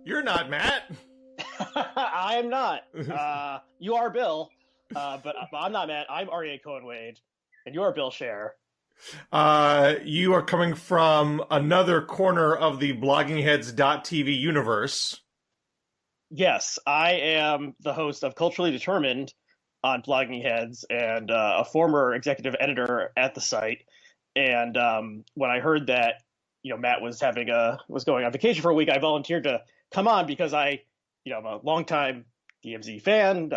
You're not, Matt. I am not. You are Bill, but I'm not Matt. I'm Aryeh Cohen-Wade, and you're Bill Scher. You are coming from another corner of the bloggingheads.tv universe. Yes, I am the host of Culturally Determined on Blogging Heads and a former executive editor at the site. And when I heard that, Matt was going on vacation for a week, I volunteered to come on because I'm a longtime DMZ fan.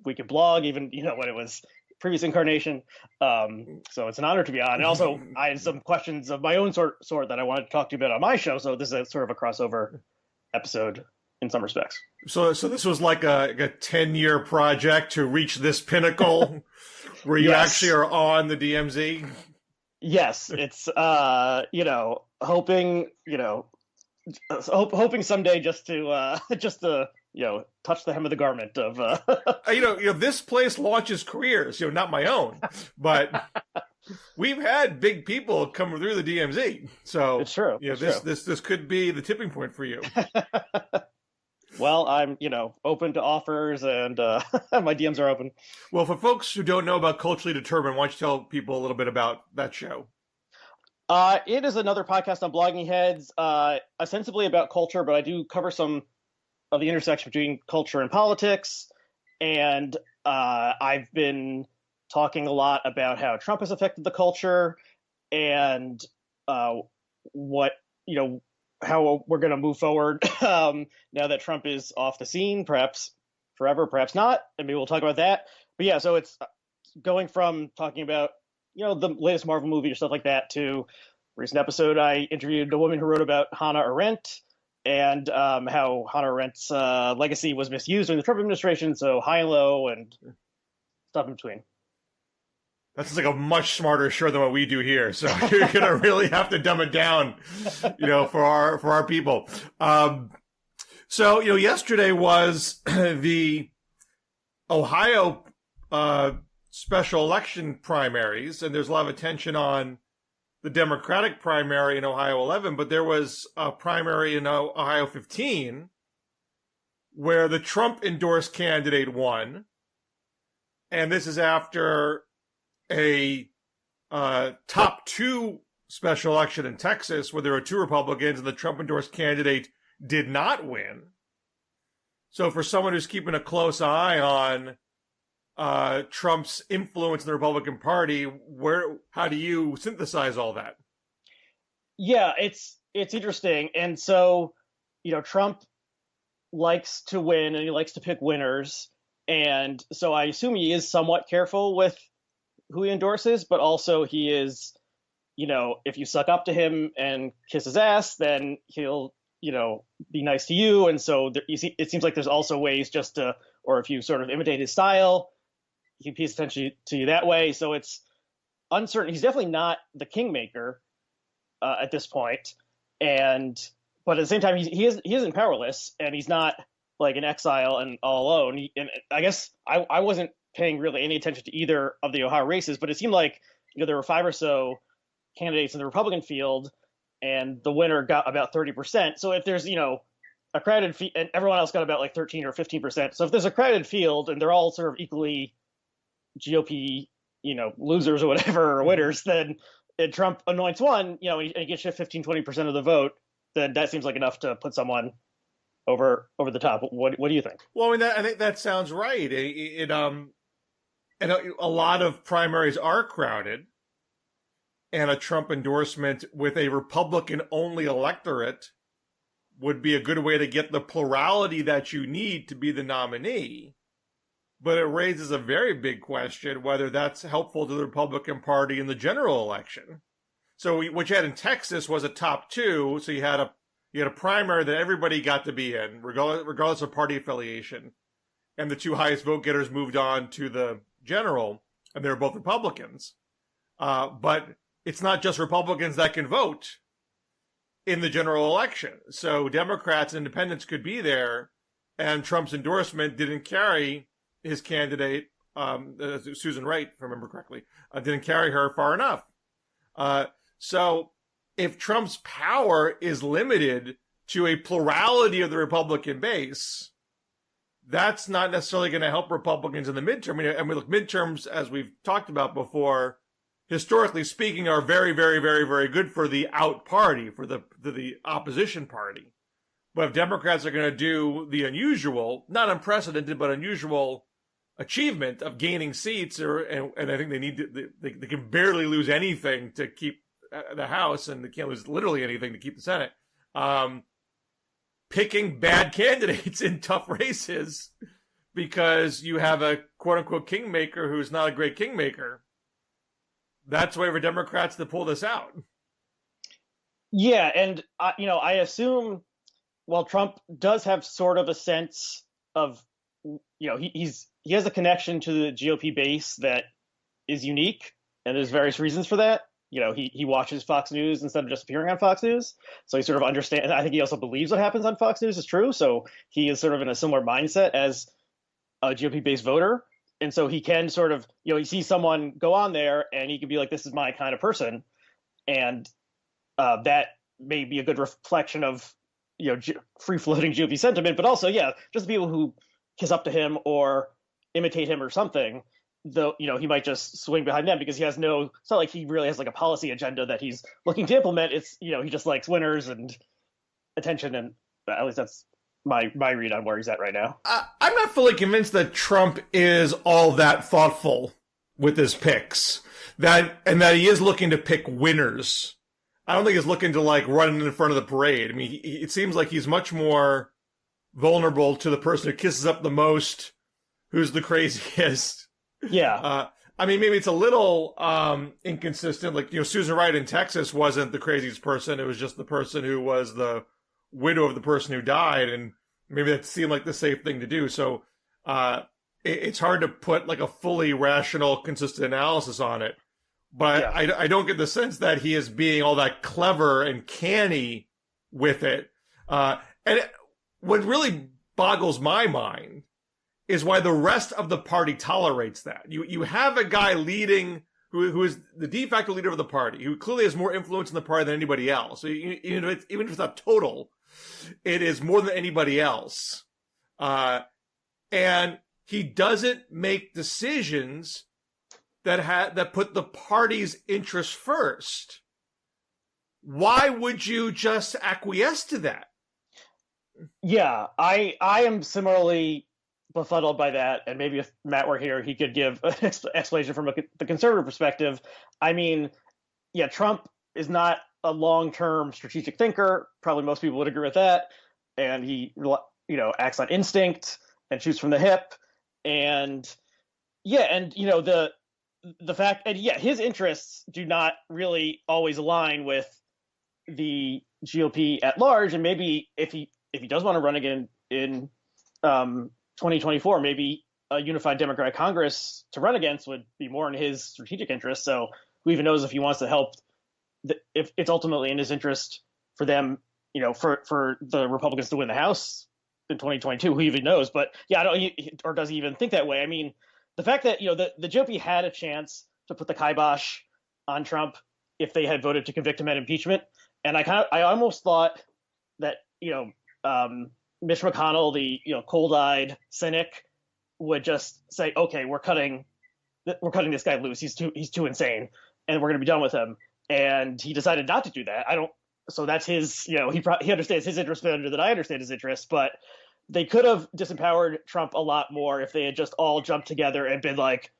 We could blog even, when it was previous incarnation. So it's an honor to be on. And also, I had some questions of my own sort that I wanted to talk to you about on my show. So this is sort of a crossover episode in some respects. So this was like a 10-year project to reach this pinnacle where you actually are on the DMZ. Yes, it's hoping someday just to touch the hem of the garment of this place launches careers, not my own, but we've had big people come through the DMZ. So it's true. This could be the tipping point for you. Well, I'm, open to offers, and my DMs are open. Well, for folks who don't know about Culturally Determined, why don't you tell people a little bit about that show? It is another podcast on Blogging Heads, ostensibly about culture, but I do cover some of the intersection between culture and politics. And I've been talking a lot about how Trump has affected the culture and how we're going to move forward now that Trump is off the scene, perhaps forever, perhaps not. And maybe we'll talk about that. But yeah, so it's going from talking about, the latest Marvel movie or stuff like that to recent episode. I interviewed a woman who wrote about Hannah Arendt and how Hannah Arendt's legacy was misused during the Trump administration. So high and low and stuff in between. That's like a much smarter show than what we do here. So you're going to really have to dumb it down, for our people. So, yesterday was the Ohio special election primaries, and there's a lot of attention on the Democratic primary in Ohio 11, but there was a primary in Ohio 15 where the Trump endorsed candidate won. And this is after a top two special election in Texas where there were two Republicans and the Trump endorsed candidate did not win. So for someone who's keeping a close eye on Trump's influence in the Republican Party, how do you synthesize all that? Yeah, it's interesting. And so, Trump likes to win and he likes to pick winners. And so I assume he is somewhat careful with who he endorses, but also he is, if you suck up to him and kiss his ass, then he'll, be nice to you. And so it seems like there's also ways or if you sort of imitate his style, he pays attention to you that way. So it's uncertain. He's definitely not the kingmaker at this point. But at the same time, he isn't powerless, and he's not like in exile and all alone. And I guess I wasn't paying really any attention to either of the Ohio races, but it seemed like there were 5 or so candidates in the Republican field, and the winner got about 30%. So if there's a crowded field, and everyone else got about like 13 or 15%. So if there's a crowded field and they're all sort of equally GOP, losers or whatever, or winners, then Trump anoints one, and he gets you 15, 20% of the vote, then that seems like enough to put someone over the top. What do you think? Well, I think that sounds right. And a lot of primaries are crowded, and a Trump endorsement with a Republican-only electorate would be a good way to get the plurality that you need to be the nominee. But it raises a very big question whether that's helpful to the Republican Party in the general election. So what you had in Texas was a top two. So you had a primary that everybody got to be in, regardless of party affiliation. And the two highest vote getters moved on to the general, and they were both Republicans. But it's not just Republicans that can vote in the general election. So Democrats and independents could be there, and Trump's endorsement didn't carry his candidate, Susan Wright, if I remember correctly, didn't carry her far enough. So if Trump's power is limited to a plurality of the Republican base, that's not necessarily going to help Republicans in the midterm. I mean, look, midterms, as we've talked about before, historically speaking, are very, very, very, very good for the out party, for the opposition party. But if Democrats are going to do the unusual, not unprecedented, but unusual achievement of gaining seats, and I think they can barely lose anything to keep the House, and they can't lose literally anything to keep the Senate. Picking bad candidates in tough races because you have a quote-unquote kingmaker who's not a great kingmaker. That's the way for Democrats to pull this out. Yeah, and I assume, while Trump does have sort of a sense of, he has a connection to the GOP base that is unique, and there's various reasons for that. He watches Fox News instead of just appearing on Fox News. So he sort of understands. I think he also believes what happens on Fox News is true. So he is sort of in a similar mindset as a GOP-based voter. And so he can sort of, he sees someone go on there and he can be like, this is my kind of person. And that may be a good reflection of, free-floating GOP sentiment. But also, just the people who kiss up to him or imitate him or something, though, he might just swing behind them because it's not like he really has like a policy agenda that he's looking to implement. It's, he just likes winners and attention. And at least that's my read on where he's at right now. I'm not fully convinced that Trump is all that thoughtful with his picks, that he is looking to pick winners. I don't think he's looking to like run in front of the parade. I mean, it seems like he's much more vulnerable to the person who kisses up the most, who's the craziest. Yeah. I mean, maybe it's a little inconsistent. Like, Susan Wright in Texas wasn't the craziest person. It was just the person who was the widow of the person who died. And maybe that seemed like the safe thing to do. So it's hard to put like a fully rational, consistent analysis on it. But yeah. I don't get the sense that he is being all that clever and canny with it. What really boggles my mind is why the rest of the party tolerates that. You have a guy leading who is the de facto leader of the party, who clearly has more influence in the party than anybody else. So even if it's not total, it is more than anybody else. And he doesn't make decisions that put the party's interests first. Why would you just acquiesce to that? Yeah, I am similarly befuddled by that, and maybe if Matt were here, he could give an explanation from the conservative perspective. I mean, Trump is not a long-term strategic thinker. Probably most people would agree with that. And he, acts on instinct and shoots from the hip. And the fact, and his interests do not really always align with the GOP at large. And maybe if he does want to run again in 2024, maybe a unified Democratic Congress to run against would be more in his strategic interest. So who even knows if he wants to help, if it's ultimately in his interest for them, for the Republicans to win the House in 2022, who even knows? But or does he even think that way? I mean, the fact that, the GOP had a chance to put the kibosh on Trump if they had voted to convict him at impeachment. And I almost thought that, Mitch McConnell, the cold-eyed cynic, would just say, "Okay, we're cutting this guy loose. He's too insane, and we're going to be done with him." And he decided not to do that. So that's his. He understands his interest better than I understand his interest. But they could have disempowered Trump a lot more if they had just all jumped together and been like,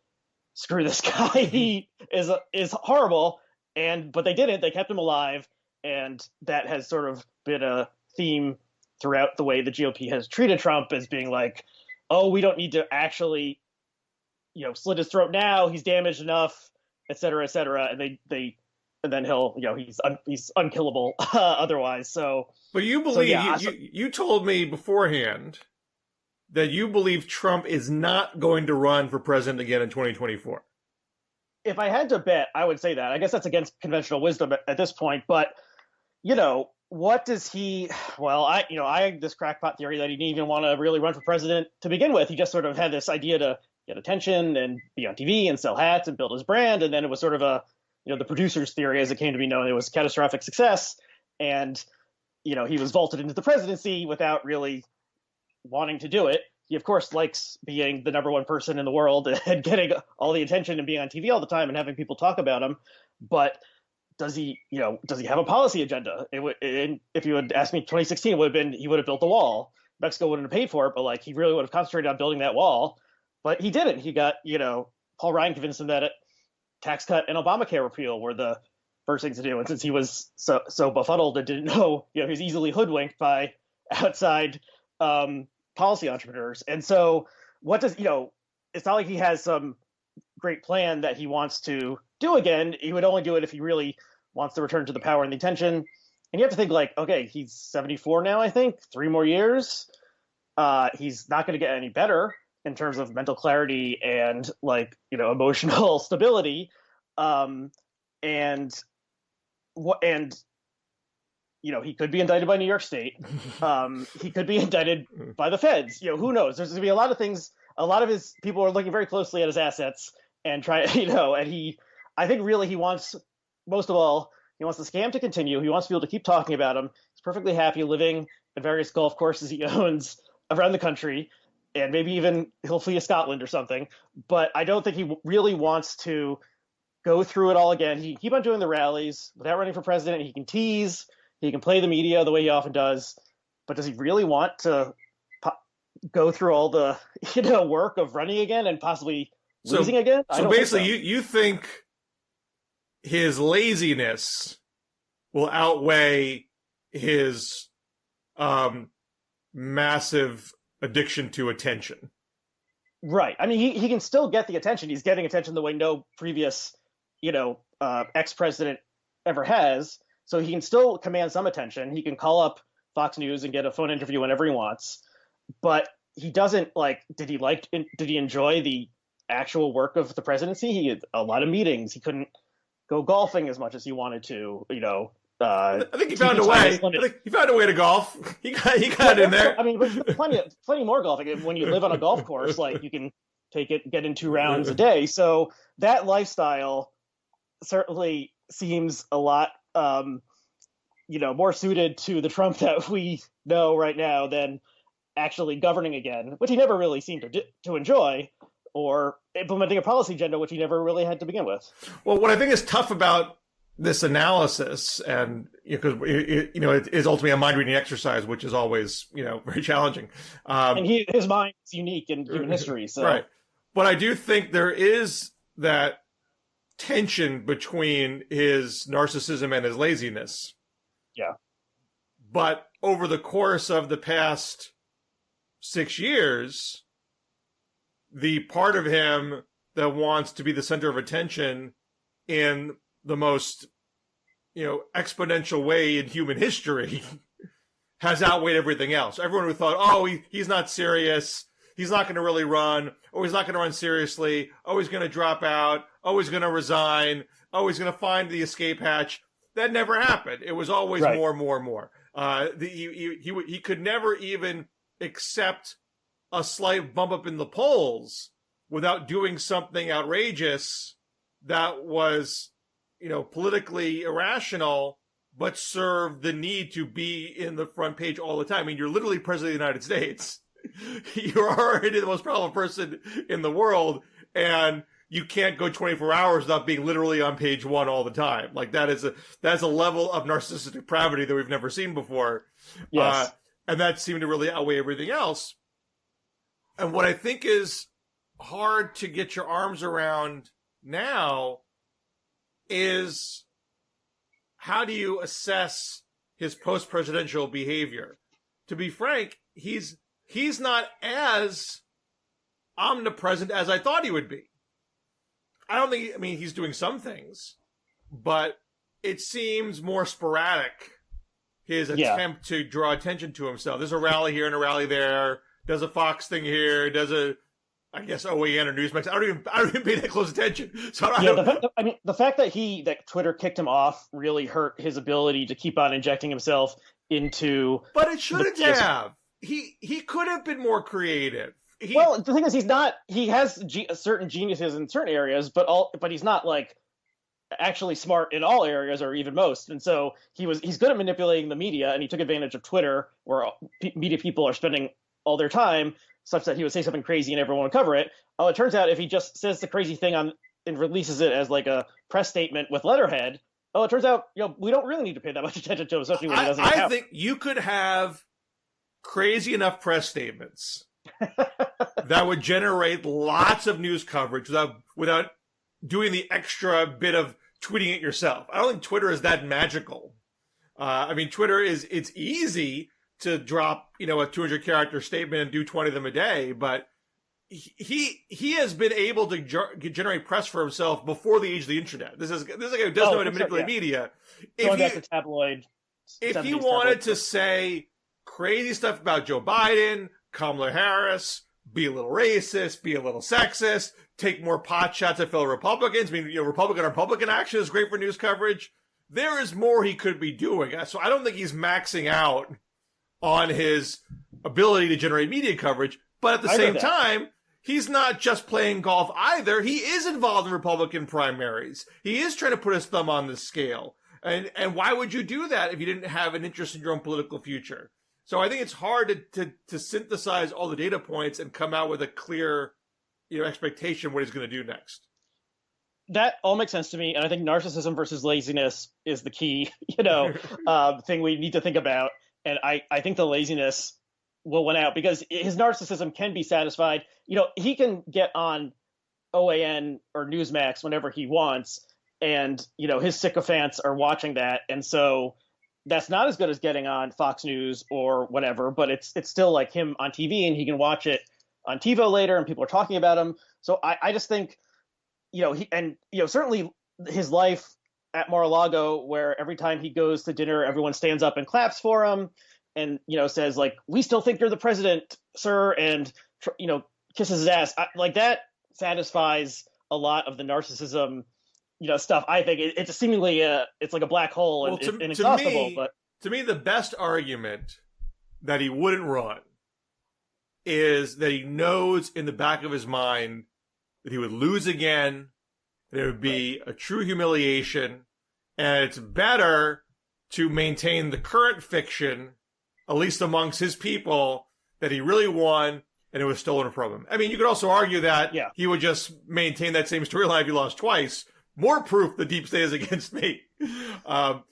"Screw this guy. He is horrible." But they didn't. They kept him alive, and that has sort of been a theme throughout the way the GOP has treated Trump, as being like, oh, we don't need to actually, slit his throat now. He's damaged enough, et cetera, et cetera. And and then he'll, he's unkillable otherwise. So, but you believe, you told me beforehand that you believe Trump is not going to run for president again in 2024. If I had to bet, I would say that. I guess that's against conventional wisdom at this point, but what does he? Well, I had this crackpot theory that he didn't even want to really run for president to begin with. He just sort of had this idea to get attention and be on TV and sell hats and build his brand, and then it was sort of a the producer's theory, as it came to be known, it was a catastrophic success, and he was vaulted into the presidency without really wanting to do it. He, of course, likes being the number one person in the world and getting all the attention and being on TV all the time and having people talk about him. But does he have a policy agenda? If you had asked me in 2016, it would have been he would have built the wall. Mexico wouldn't have paid for it, but he really would have concentrated on building that wall. But he didn't. He got, Paul Ryan convinced him that tax cut and Obamacare repeal were the first things to do. And since he was so befuddled and didn't know, he was easily hoodwinked by outside policy entrepreneurs. And so what does, it's not like he has some great plan that he wants to do again. He would only do it if he really wants to return to the power and the attention. And you have to think okay, he's 74 now, I think, 3 more years. He's not going to get any better in terms of mental clarity and emotional stability. He could be indicted by New York State. He could be indicted by the feds. Who knows? There's going to be a lot of things. A lot of his people are looking very closely at his assets and try, and I think really he wants, most of all, he wants the scam to continue. He wants people to keep talking about him. He's perfectly happy living at various golf courses he owns around the country, and maybe even he'll flee to Scotland or something. But I don't think he really wants to go through it all again. He keep on doing the rallies without running for president. He can tease. He can play the media the way he often does, but does he really want to go through all the work of running again and possibly losing again? So basically, you think his laziness will outweigh his massive addiction to attention. Right. I mean, he can still get the attention. He's getting attention the way no previous, ex-president ever has. So he can still command some attention. He can call up Fox News and get a phone interview whenever he wants. But he doesn't did he enjoy the actual work of the presidency? He had a lot of meetings. He couldn't go golfing as much as he wanted to, I think he found a way. I think he found a way to golf. He got in there. I mean, but plenty more golfing. When you live on a golf course, you can get in 2 rounds a day. So that lifestyle certainly seems a lot, more suited to the Trump that we know right now than actually governing again, which he never really seemed to enjoy, or implementing a policy agenda, which he never really had to begin with. Well, what I think is tough about this analysis, and because it is ultimately a mind reading exercise, which is always very challenging. And his mind is unique in human history, so right. But I do think there is that tension between his narcissism and his laziness. Yeah. But over the course of the past 6 years, the part of him that wants to be the center of attention in the most, exponential way in human history has outweighed everything else. Everyone who thought, he's not serious, he's not going to really run, he's not going to run seriously, he's going to drop out, he's going to resign, he's going to find the escape hatch. That never happened. It was always right. more. He could never even accept a slight bump up in the polls without doing something outrageous that was, politically irrational, but served the need to be in the front page all the time. I mean, you're literally president of the United States. You're already the most powerful person in the world, and you can't go 24 hours without being literally on page 1 all the time. That's a level of narcissistic depravity that we've never seen before. Yes. And that seemed to really outweigh everything else. And what I think is hard to get your arms around now is, how do you assess his post-presidential behavior? To be frank, he's not as omnipresent as I thought he would be. He's doing some things, but it seems more sporadic, his attempt to draw attention to himself. There's a rally here and a rally there, does a Fox thing here, does a, I guess, OAN or Newsmax. I don't even pay that close attention. So the fact that Twitter kicked him off really hurt his ability to keep on injecting himself into. But it shouldn't have. He could have been more creative. Well, the thing is, he's not. He has certain geniuses in certain areas, but he's not actually smart in all areas or even most. And so he's good at manipulating the media, and he took advantage of Twitter, where media people are spending all their time, such that he would say something crazy and everyone would cover it. Oh, it turns out if he just says the crazy thing on and releases it as like a press statement with letterhead, oh, it turns out we don't really need to pay that much attention to him, especially when he doesn't. I think you could have crazy enough press statements that would generate lots of news coverage without doing the extra bit of tweeting it yourself. I don't think Twitter is that magical. I mean, Twitter it's easy to drop, a 200-character statement and do 20 of them a day, but he has been able to generate press for himself before the age of the internet. This is like who doesn't know how to manipulate media. Going back to tabloid. If he wanted to say crazy stuff about Joe Biden, Kamala Harris, be a little racist, be a little sexist, take more pot shots at fellow Republicans. I mean, Republican on Republican action is great for news coverage. There is more he could be doing. So I don't think he's maxing out on his ability to generate media coverage. But at the same time, he's not just playing golf either. He is involved in Republican primaries. He is trying to put his thumb on the scale. And why would you do that if you didn't have an interest in your own political future? So I think it's hard to synthesize all the data points and come out with a clear, expectation of what he's going to do next. That all makes sense to me, and I think narcissism versus laziness is the key, thing we need to think about. And I think the laziness will win out because his narcissism can be satisfied. He can get on OAN or Newsmax whenever he wants, and his sycophants are watching that, and so that's not as good as getting on Fox News or whatever, but it's still like him on TV, and he can watch it on TiVo later, and people are talking about him. So I just think, certainly his life at Mar-a-Lago, where every time he goes to dinner, everyone stands up and claps for him, and says like, "We still think you're the president, sir," and kisses his ass. Like that satisfies a lot of the narcissism. Stuff. I think it's seemingly it's like a black hole and it's inexhaustible. But to me, the best argument that he wouldn't run is that he knows in the back of his mind that he would lose again. There would be a true humiliation, and it's better to maintain the current fiction, at least amongst his people, that he really won and it was stolen from him. I mean, you could also argue that he would just maintain that same storyline if he lost twice. More proof the deep state is against me. And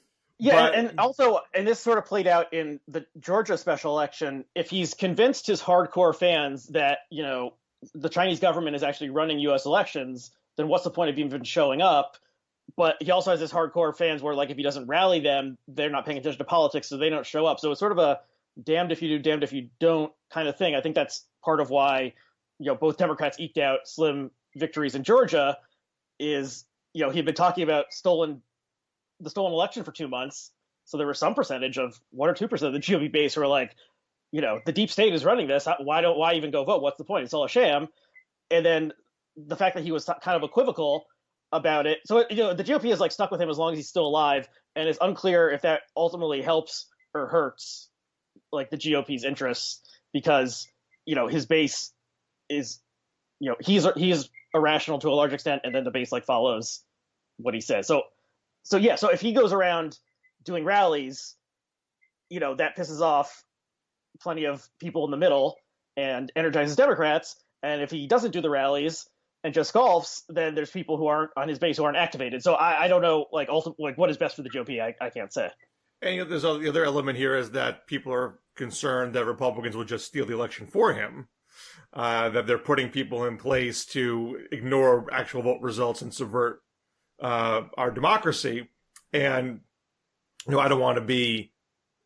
this sort of played out in the Georgia special election. If he's convinced his hardcore fans that, the Chinese government is actually running U.S. elections, then what's the point of even showing up? But he also has his hardcore fans where, like, if he doesn't rally them, they're not paying attention to politics, so they don't show up. So it's sort of a damned if you do, damned if you don't kind of thing. I think that's part of why, both Democrats eked out slim victories in Georgia is, he'd been talking about the stolen election for 2 months. So there was some percentage of 1 or 2% of the GOP base who were like, the deep state is running this. Why even go vote? What's the point? It's all a sham. And then the fact that he was kind of equivocal about it. So, the GOP is like stuck with him as long as he's still alive. And it's unclear if that ultimately helps or hurts like the GOP's interests because, his base is, he's irrational to a large extent. And then the base follows what he says. So if he goes around doing rallies, that pisses off plenty of people in the middle and energizes Democrats. And if he doesn't do the rallies and just golfs, then there's people who aren't on his base who aren't activated. So I don't know, what is best for the GOP. I can't say. And there's the other element here is that people are concerned that Republicans will just steal the election for him. That they're putting people in place to ignore actual vote results and subvert our democracy. And, I don't want to be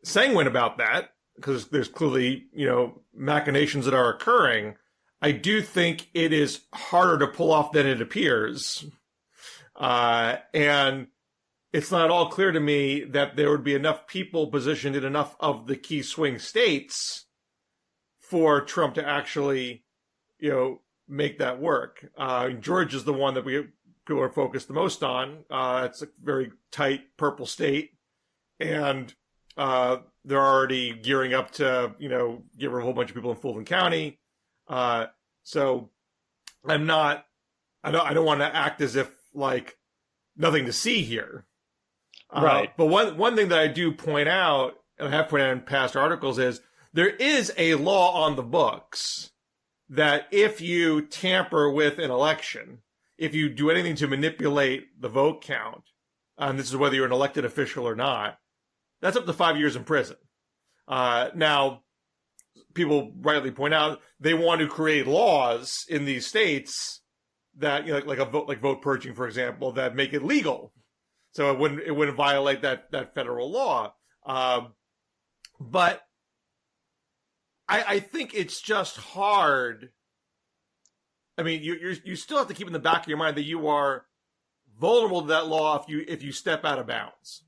sanguine about that because there's clearly, machinations that are occurring. I do think it is harder to pull off than it appears. And it's not at all clear to me that there would be enough people positioned in enough of the key swing states for Trump to actually, make that work. Georgia is the one that people are focused the most on. It's a very tight purple state. And they're already gearing up to, get rid of a whole bunch of people in Fulton County. So I don't want to act as if nothing to see here. Right. But one thing that I do point out, and I have pointed out in past articles, is there is a law on the books that if you tamper with an election, if you do anything to manipulate the vote count, and this is whether you're an elected official or not, that's up to 5 years in prison. Now, people rightly point out they want to create laws in these states that, you know, like vote purging, for example, that make it legal, so it wouldn't violate that federal law. But I think it's just hard. I mean, you still have to keep in the back of your mind that you are vulnerable to that law if you step out of bounds.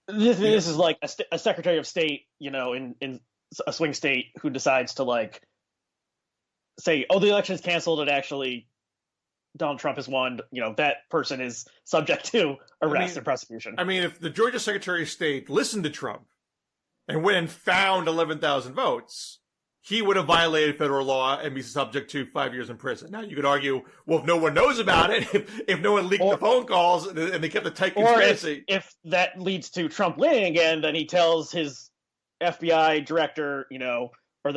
This is like a Secretary of State, you know, in a swing state who decides to like say, oh, the election is canceled and actually Donald Trump has won. You know, that person is subject to arrest and prosecution. I mean, if the Georgia Secretary of State listened to Trump and went and found 11,000 votes, he would have violated federal law and be subject to 5 years in prison. Now, you could argue, well, if no one knows about it, if no one leaked the phone calls and they kept a tight conspiracy. Or if that leads to Trump winning again, then he tells his FBI director, you know, or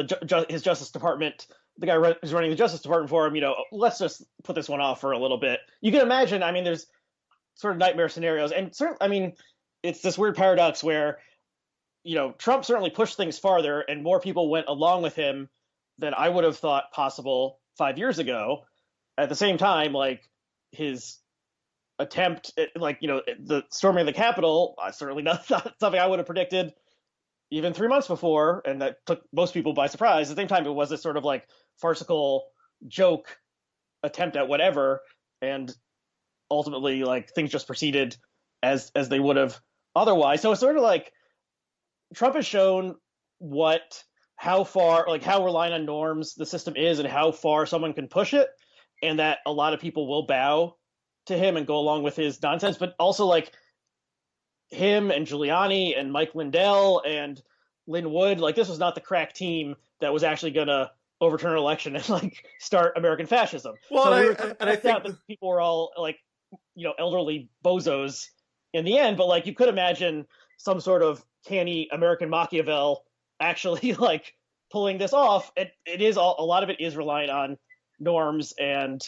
his Justice Department, the guy who's running the Justice Department for him, you know, let's just put this one off for a little bit. You can imagine, I mean, there's sort of nightmare scenarios. And certainly, I mean, it's this weird paradox where, you know, Trump certainly pushed things farther and more people went along with him than I would have thought possible 5 years ago. At the same time, like his attempt at, like, you know, the storming of the Capitol, certainly not something I would have predicted even 3 months before. And that took most people by surprise. At the same time, it was this sort of like farcical joke attempt at whatever. And ultimately, like, things just proceeded as they would have otherwise. So it's sort of like, Trump has shown how reliant on norms the system is and how far someone can push it, and that a lot of people will bow to him and go along with his nonsense. But also, like, him and Giuliani and Mike Lindell and Lin Wood, like, this was not the crack team that was actually going to overturn an election and like start American fascism. Well, so I think that people were all like, you know, elderly bozos in the end. But like, you could imagine some sort of canny American Machiavel actually like pulling this off. It is a lot of it is reliant on norms and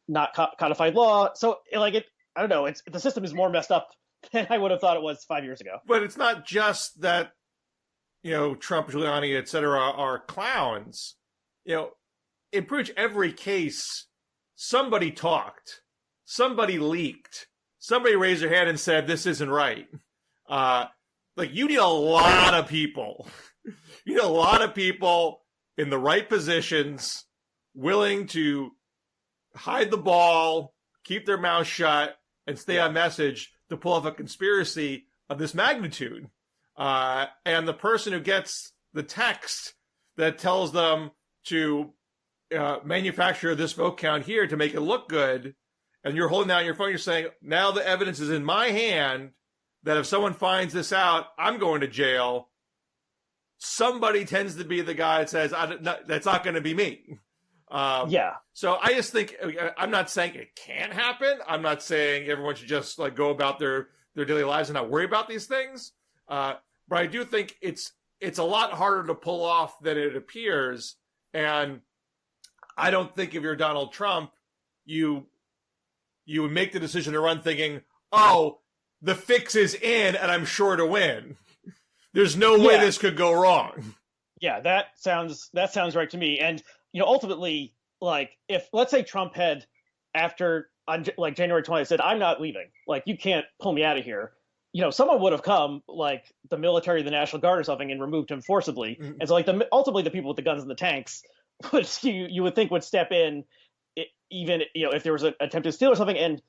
not codified law. So like I don't know. The system is more messed up than I would have thought it was 5 years ago. But it's not just that, you know, Trump, Giuliani, et cetera, are clowns. You know, in pretty much every case, somebody talked, somebody leaked, somebody raised their hand and said, this isn't right. Like, you need a lot of people. You need a lot of people in the right positions, willing to hide the ball, keep their mouth shut, and stay on message to pull off a conspiracy of this magnitude. And the person who gets the text that tells them to manufacture this vote count here to make it look good, and you're holding out your phone, you're saying, now the evidence is in my hand, that if someone finds this out, I'm going to jail. Somebody tends to be the guy that says, that's not going to be me. So I just think, I'm not saying it can't happen. I'm not saying everyone should just like go about their daily lives and not worry about these things. But I do think it's a lot harder to pull off than it appears. And I don't think if you're Donald Trump, you would make the decision to run thinking, oh, the fix is in and I'm sure to win. There's no way this could go wrong. Yeah, that sounds right to me. And, you know, ultimately, like, if let's say Trump had on January 20th said, I'm not leaving, like, you can't pull me out of here. You know, someone would have come, like the military, the National Guard or something, and removed him forcibly. Mm-hmm. And so, like, ultimately the people with the guns and the tanks, which you would think would step in, even, you know, if there was an attempt to steal or something. And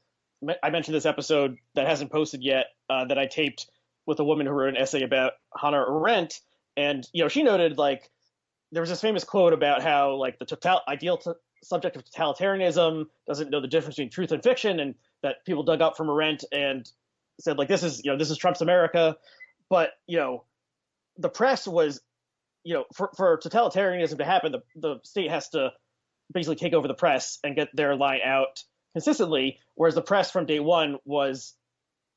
I mentioned this episode that hasn't posted yet that I taped with a woman who wrote an essay about Hannah Arendt. And, you know, she noted, like, there was this famous quote about how, like, the ideal subject of totalitarianism doesn't know the difference between truth and fiction, and that people dug up from Arendt and said, like, this is Trump's America. But, you know, the press was, you know, for totalitarianism to happen, the state has to basically take over the press and get their line out consistently, whereas the press from day one was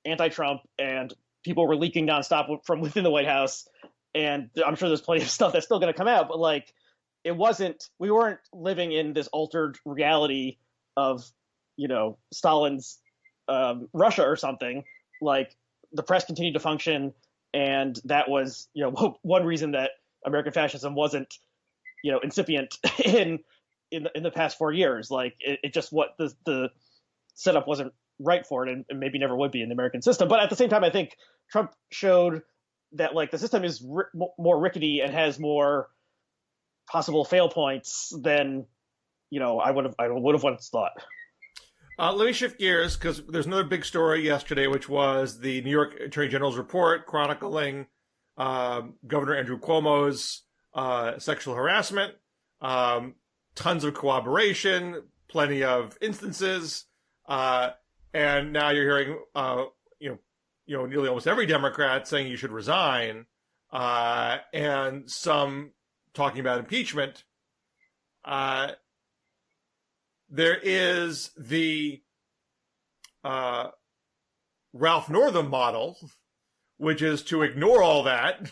anti-Trump and people were leaking nonstop from within the White House. And I'm sure there's plenty of stuff that's still going to come out, but like we weren't living in this altered reality of, Stalin's Russia or something. Like the press continued to function, and that was, one reason that American fascism wasn't, incipient in the past 4 years. Like it just what the setup wasn't right for it, and maybe never would be in the American system. But at the same time, I think Trump showed that like the system is more rickety and has more possible fail points than I would have once thought. Let me shift gears because there's another big story yesterday, which was the New York Attorney General's report chronicling Governor Andrew Cuomo's sexual harassment, tons of corroboration, plenty of instances, and now you're hearing nearly almost every Democrat saying you should resign, and some talking about impeachment. There is the Ralph Northam model, which is to ignore all that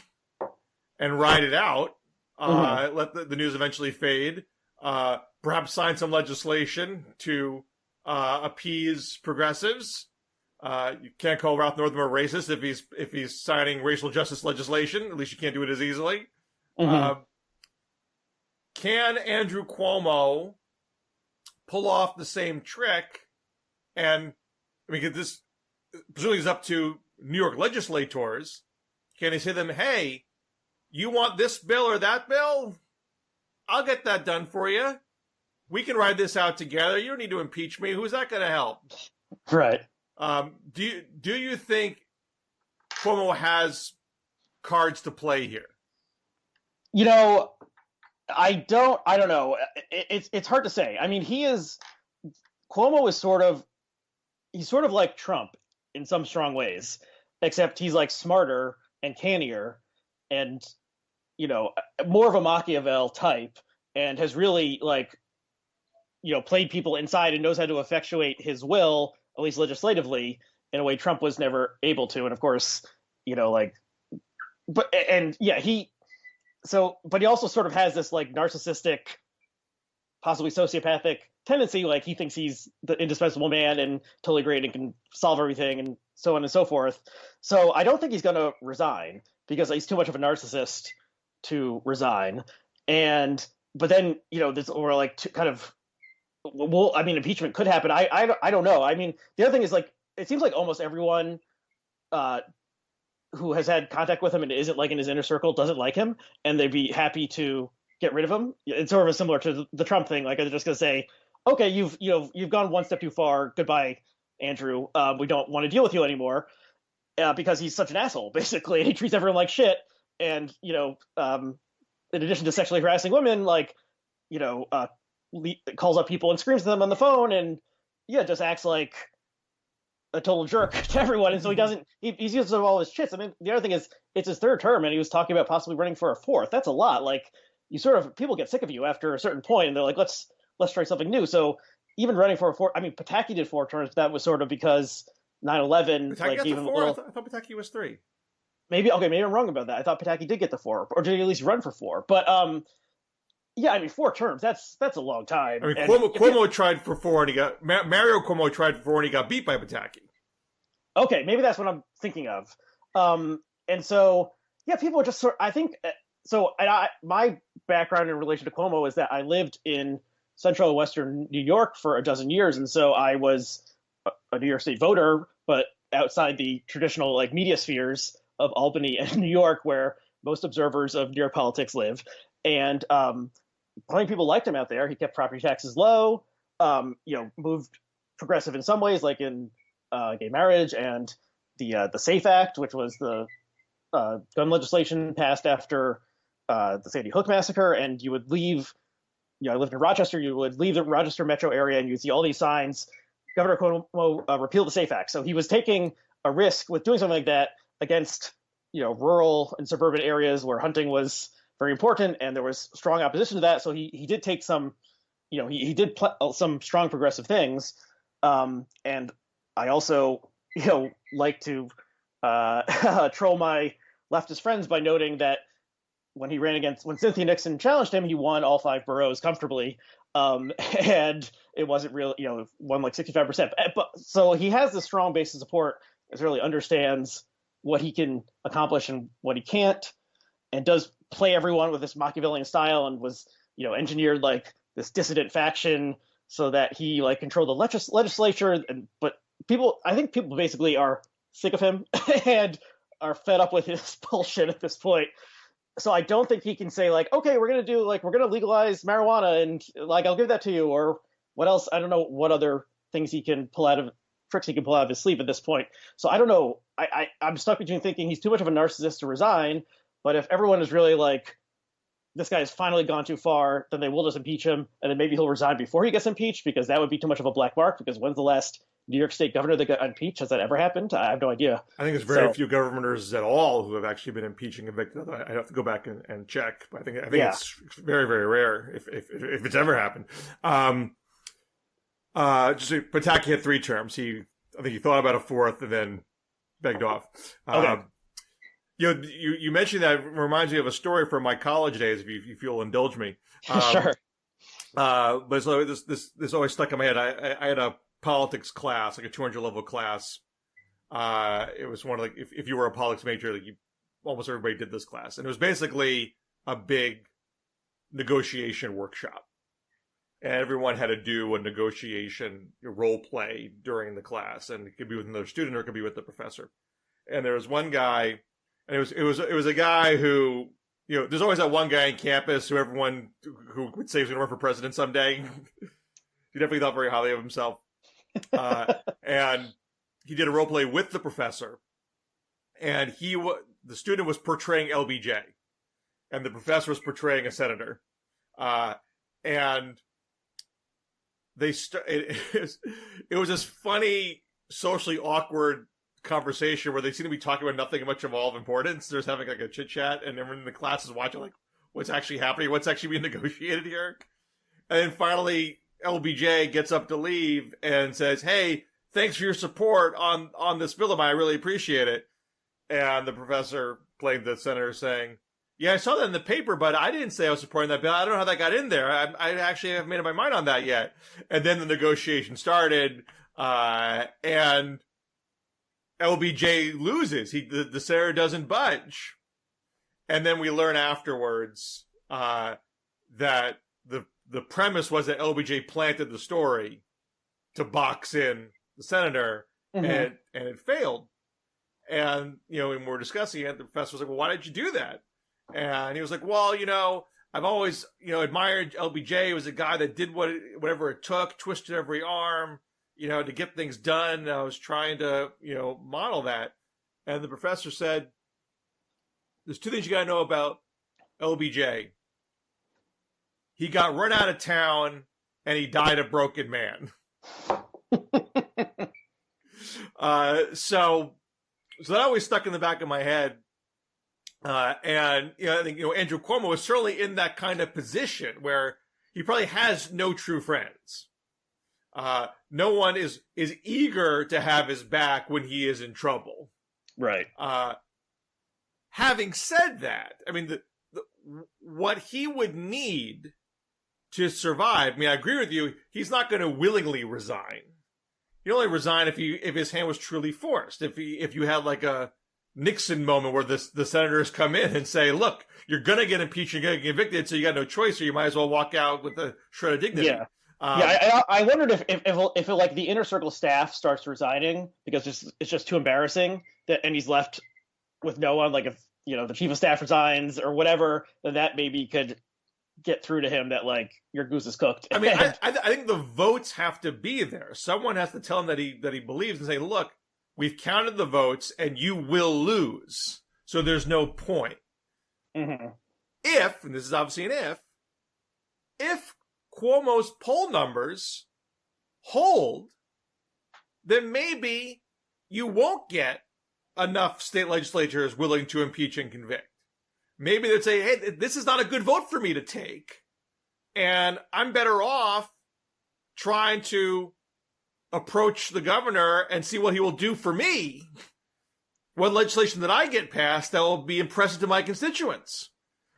and ride it out, let the news eventually fade, perhaps sign some legislation to appease progressives. You can't call Ralph Northam a racist if he's signing racial justice legislation. At least you can't do it as easily. Can Andrew Cuomo pull off the same trick? And I mean, this presumably is up to New York legislators. Can they say to them, hey, you want this bill or that bill? I'll get that done for you. We can ride this out together. You don't need to impeach me. Who's that going to help? Right. Do you think Cuomo has cards to play here? I don't know. It's hard to say. I mean, Cuomo is sort of like Trump in some strong ways, except he's like smarter and cannier and, more of a Machiavel type, and has really like, played people inside and knows how to effectuate his will, at least legislatively, in a way Trump was never able to. And of course, but he also sort of has this like narcissistic, possibly sociopathic tendency. Like he thinks he's the indispensable man and totally great and can solve everything and so on and so forth. So I don't think he's going to resign because he's too much of a narcissist to resign. But then, we're like kind of, well, I mean, impeachment could happen. I don't know. I mean, the other thing is like, it seems like almost everyone who has had contact with him and isn't like in his inner circle doesn't like him, and they'd be happy to get rid of him. It's sort of similar to the Trump thing. Like they're just going to say, okay, you've gone one step too far. Goodbye, Andrew. We don't want to deal with you anymore because he's such an asshole, basically, and he treats everyone like shit. And in addition to sexually harassing women, like calls up people and screams at them on the phone, and just acts like a total jerk to everyone. And so he's used up all his chits. I mean, the other thing is it's his third term and he was talking about possibly running for a fourth. That's a lot. Like people get sick of you after a certain point and they're like, let's try something new. So even running for a fourth, I mean, Pataki did 4 terms. But that was sort of because 9/11, like even 4? I thought Pataki was 3. Maybe I'm wrong about that. I thought Pataki did get the 4, or did he at least run for 4? But I mean, 4 terms, that's a long time. I mean, Cuomo tried for 4 and he got Mario Cuomo tried for 4 and he got beat by Pataki. Okay, maybe that's what I'm thinking of. And so people are just I think so. And my background in relation to Cuomo is that I lived in central and western New York for a dozen years, and so I was a New York State voter, but outside the traditional like media spheres of Albany and New York, where most observers of New York politics live. And plenty of people liked him out there. He kept property taxes low, moved progressive in some ways, like in gay marriage and the SAFE Act, which was the gun legislation passed after the Sandy Hook massacre. And you would leave, I lived in Rochester, you would leave the Rochester metro area and you'd see all these signs, Governor Cuomo repealed the SAFE Act. So he was taking a risk with doing something like that against, rural and suburban areas where hunting was very important, and there was strong opposition to that. So he did take some, he did some strong progressive things. And I also, like to troll my leftist friends by noting that when Cynthia Nixon challenged him, he won all 5 boroughs comfortably. And it wasn't real, won like 65%. But so he has this strong base of support, really understands what he can accomplish and what he can't, and does play everyone with this Machiavellian style, and was, engineered like this dissident faction so that he like controlled the legislature. But I think people basically are sick of him and are fed up with his bullshit at this point. So I don't think he can say like, okay, we're going to legalize marijuana and like, I'll give that to you, or what else. I don't know what other things tricks he can pull out of his sleeve at this point. So I don't know. I'm stuck between thinking he's too much of a narcissist to resign, but if everyone is really like, this guy has finally gone too far, then they will just impeach him, and then maybe he'll resign before he gets impeached, because that would be too much of a black mark. Because when's the last New York State governor that got impeached? Has that ever happened? I have no idea. I think there's very few governors at all who have actually been impeached and convicted. I have to go back and check, but I think it's very, very rare if it's ever happened. Pataki had 3 terms. I think he thought about a 4th and then begged off. Okay. You mentioned that reminds me of a story from my college days. If you'll indulge me, sure. But so this always stuck in my head. I had a politics class, like a 200 level class. It was one of like if you were a politics major, like almost everybody did this class, and it was basically a big negotiation workshop, and everyone had to do a negotiation role play during the class, and it could be with another student or it could be with the professor. And there was one guy. And it was a guy who, there's always that one guy on campus who everyone who would say he's going to run for president someday. He definitely thought very highly of himself. And he did a role play with the professor, and the student was portraying LBJ, and the professor was portraying a senator. And it was this funny, socially awkward conversation where they seem to be talking about nothing much of all of importance. They're just having like a chit chat, and everyone in the class is watching like what's actually happening, what's actually being negotiated here. And then finally LBJ gets up to leave and says, "Hey, thanks for your support on this bill of mine. I really appreciate it." And the professor played the senator saying, "Yeah, I saw that in the paper, but I didn't say I was supporting that bill. I don't know how that got in there. I actually haven't made up my mind on that yet." And then the negotiation started, and LBJ loses. The senator doesn't budge. And then we learn afterwards that the premise was that LBJ planted the story to box in the senator, and it failed. And, when we're discussing it, the professor was like, "Well, why did you do that?" And he was like, "Well, I've always, admired LBJ. He was a guy that did whatever it took, twisted every arm, to get things done. I was trying to, model that." And the professor said, "There's 2 things you got to know about LBJ. He got run out of town, and he died a broken man." So that always stuck in the back of my head. And, I think, Andrew Cuomo is certainly in that kind of position where he probably has no true friends. No one is eager to have his back when he is in trouble. Right. Having said that, I mean, what he would need to survive, I agree with you, he's not going to willingly resign. He'd only resign if his hand was truly forced. If you had like a Nixon moment where the senators come in and say, "Look, you're going to get impeached, you're going to get convicted, so you got no choice, or you might as well walk out with a shred of dignity." Yeah. I wondered if like the inner circle staff starts resigning because it's just too embarrassing and he's left with no one. Like if the chief of staff resigns or whatever, then that maybe could get through to him that like your goose is cooked. I mean, I think the votes have to be there. Someone has to tell him that he believes and say, "Look, we've counted the votes and you will lose, so there's no point." If, and this is obviously an if Cuomo's poll numbers hold, then maybe you won't get enough state legislatures willing to impeach and convict. Maybe they'd say, "Hey, this is not a good vote for me to take, and I'm better off trying to approach the governor and see what he will do for me. What legislation that I get passed that will be impressive to my constituents.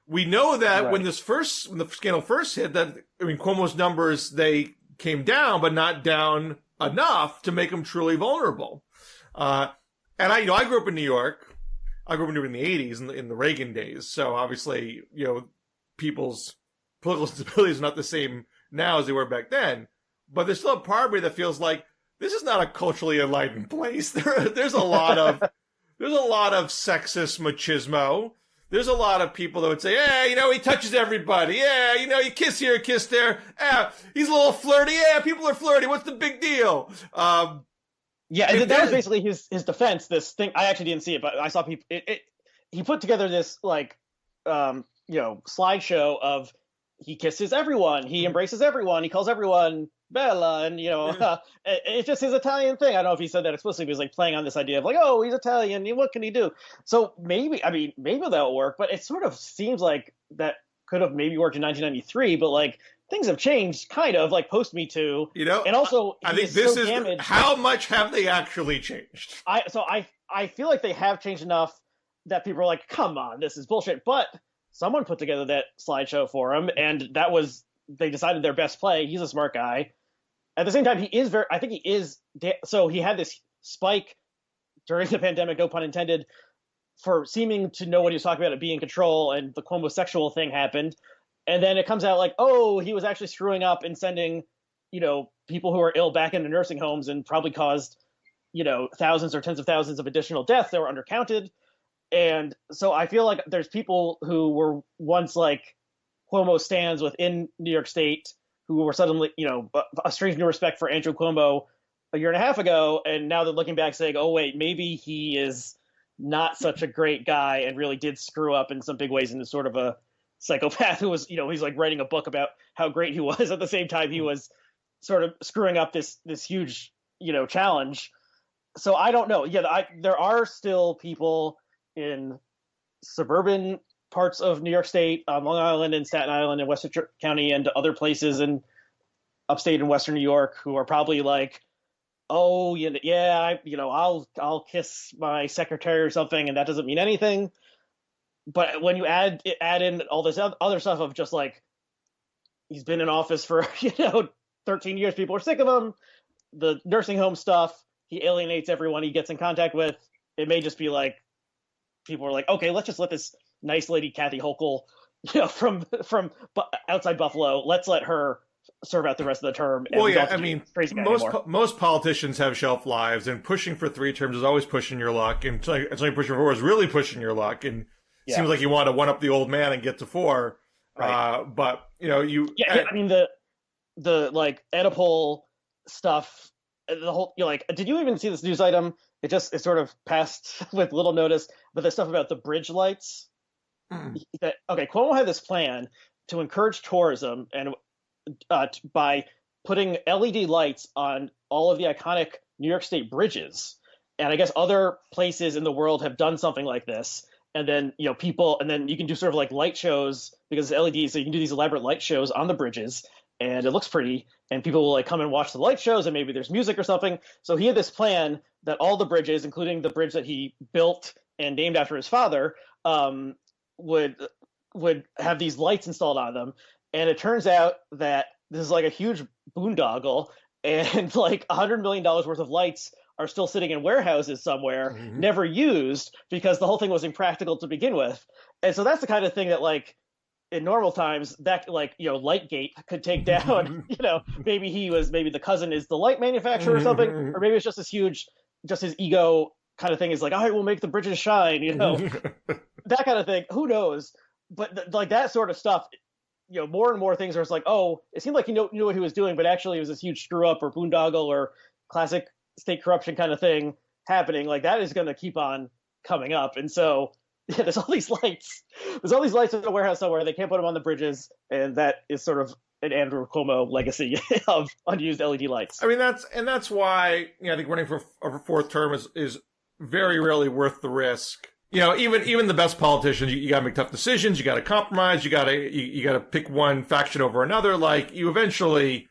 We know that when the scandal first hit, Cuomo's numbers, they came down, but not down enough to make them truly vulnerable. And I grew up in New York. I grew up in the 80s, in the Reagan days. So obviously, people's political sensibilities are not the same now as they were back then. But there's still a part of me that feels like this is not a culturally enlightened place. There's a lot of sexist machismo. There's a lot of people that would say, he touches everybody. Yeah, you kiss here, kiss there. He's a little flirty. Yeah, people are flirty. What's the big deal? That was basically his defense. This thing, I actually didn't see it, but I saw people. He put together this slideshow of he kisses everyone, he embraces everyone, he calls everyone Bella, and it's just his Italian thing. I don't know if he said that explicitly, but he's like playing on this idea of like, oh, he's Italian, what can he do? So maybe that'll work, but it sort of seems like that could have maybe worked in 1993, but like things have changed kind of like post Me Too, and also I think this is damaged. How much have they actually changed? I feel like they have changed enough that people are like, come on, this is bullshit. But someone put together that slideshow for him, and they decided their best play. He's a smart guy. At the same time, he had this spike during the pandemic, no pun intended, for seeming to know what he was talking about and be in control, and the Cuomo sexual thing happened. And then it comes out like, oh, he was actually screwing up and sending, people who are ill back into nursing homes and probably caused, thousands or tens of thousands of additional deaths that were undercounted. And so I feel like there's people who were once like Cuomo stands within New York State who were suddenly, a strange new respect for Andrew Cuomo a year and a half ago. And now they're looking back saying, oh, wait, maybe he is not such a great guy and really did screw up in some big ways and is sort of a psychopath who was, he's like writing a book about how great he was. At the same time, he was sort of screwing up this huge, challenge. So I don't know. Yeah, there are still people in suburban parts of New York State, Long Island and Staten Island and Westchester County and other places in upstate and Western New York who are probably like, oh, I'll kiss my secretary or something, and that doesn't mean anything. But when you add in all this other stuff of just like, he's been in office for, 13 years, people are sick of him, the nursing home stuff, he alienates everyone he gets in contact with, it may just be like, people are like, okay, let's just let this nice lady Kathy Hochul, from outside Buffalo, let's let her serve out the rest of the term. Well, yeah, most politicians have shelf lives, and pushing for 3 terms is always pushing your luck, and it's like pushing for 4 is really pushing your luck, and it seems like you want to one up the old man and get to 4. Right. But the like Oedipal stuff, the whole, did you even see this news item? It sort of passed with little notice, but the stuff about the bridge lights. Cuomo had this plan to encourage tourism and by putting LED lights on all of the iconic New York State bridges. And I guess other places in the world have done something like this. And then, and then you can do sort of like light shows because it's LEDs. So you can do these elaborate light shows on the bridges and it looks pretty, and people will like come and watch the light shows and maybe there's music or something. So he had this plan that all the bridges, including the bridge that he built and named after his father, would have these lights installed on them. And it turns out that this is like a huge boondoggle, and like $100 million worth of lights are still sitting in warehouses somewhere, never used, because the whole thing was impractical to begin with. And so that's the kind of thing that like in normal times that like, Lightgate could take down, maybe the cousin is the light manufacturer or something, or maybe it's just this huge, just his ego kind of thing is like, all right, we'll make the bridges shine, that kind of thing. Who knows? But like that sort of stuff, more and more things are just like, oh, it seemed like he knew what he was doing, but actually it was this huge screw up or boondoggle or classic state corruption kind of thing happening. Like that is going to keep on coming up. And so there's all these lights. There's all these lights in a warehouse somewhere. They can't put them on the bridges, and that is sort of an Andrew Cuomo legacy of unused LED lights. I mean, that's why I think running for a 4th term is very rarely worth the risk. Even the best politicians, you got to make tough decisions. You got to compromise. You got to pick one faction over another. Like you eventually,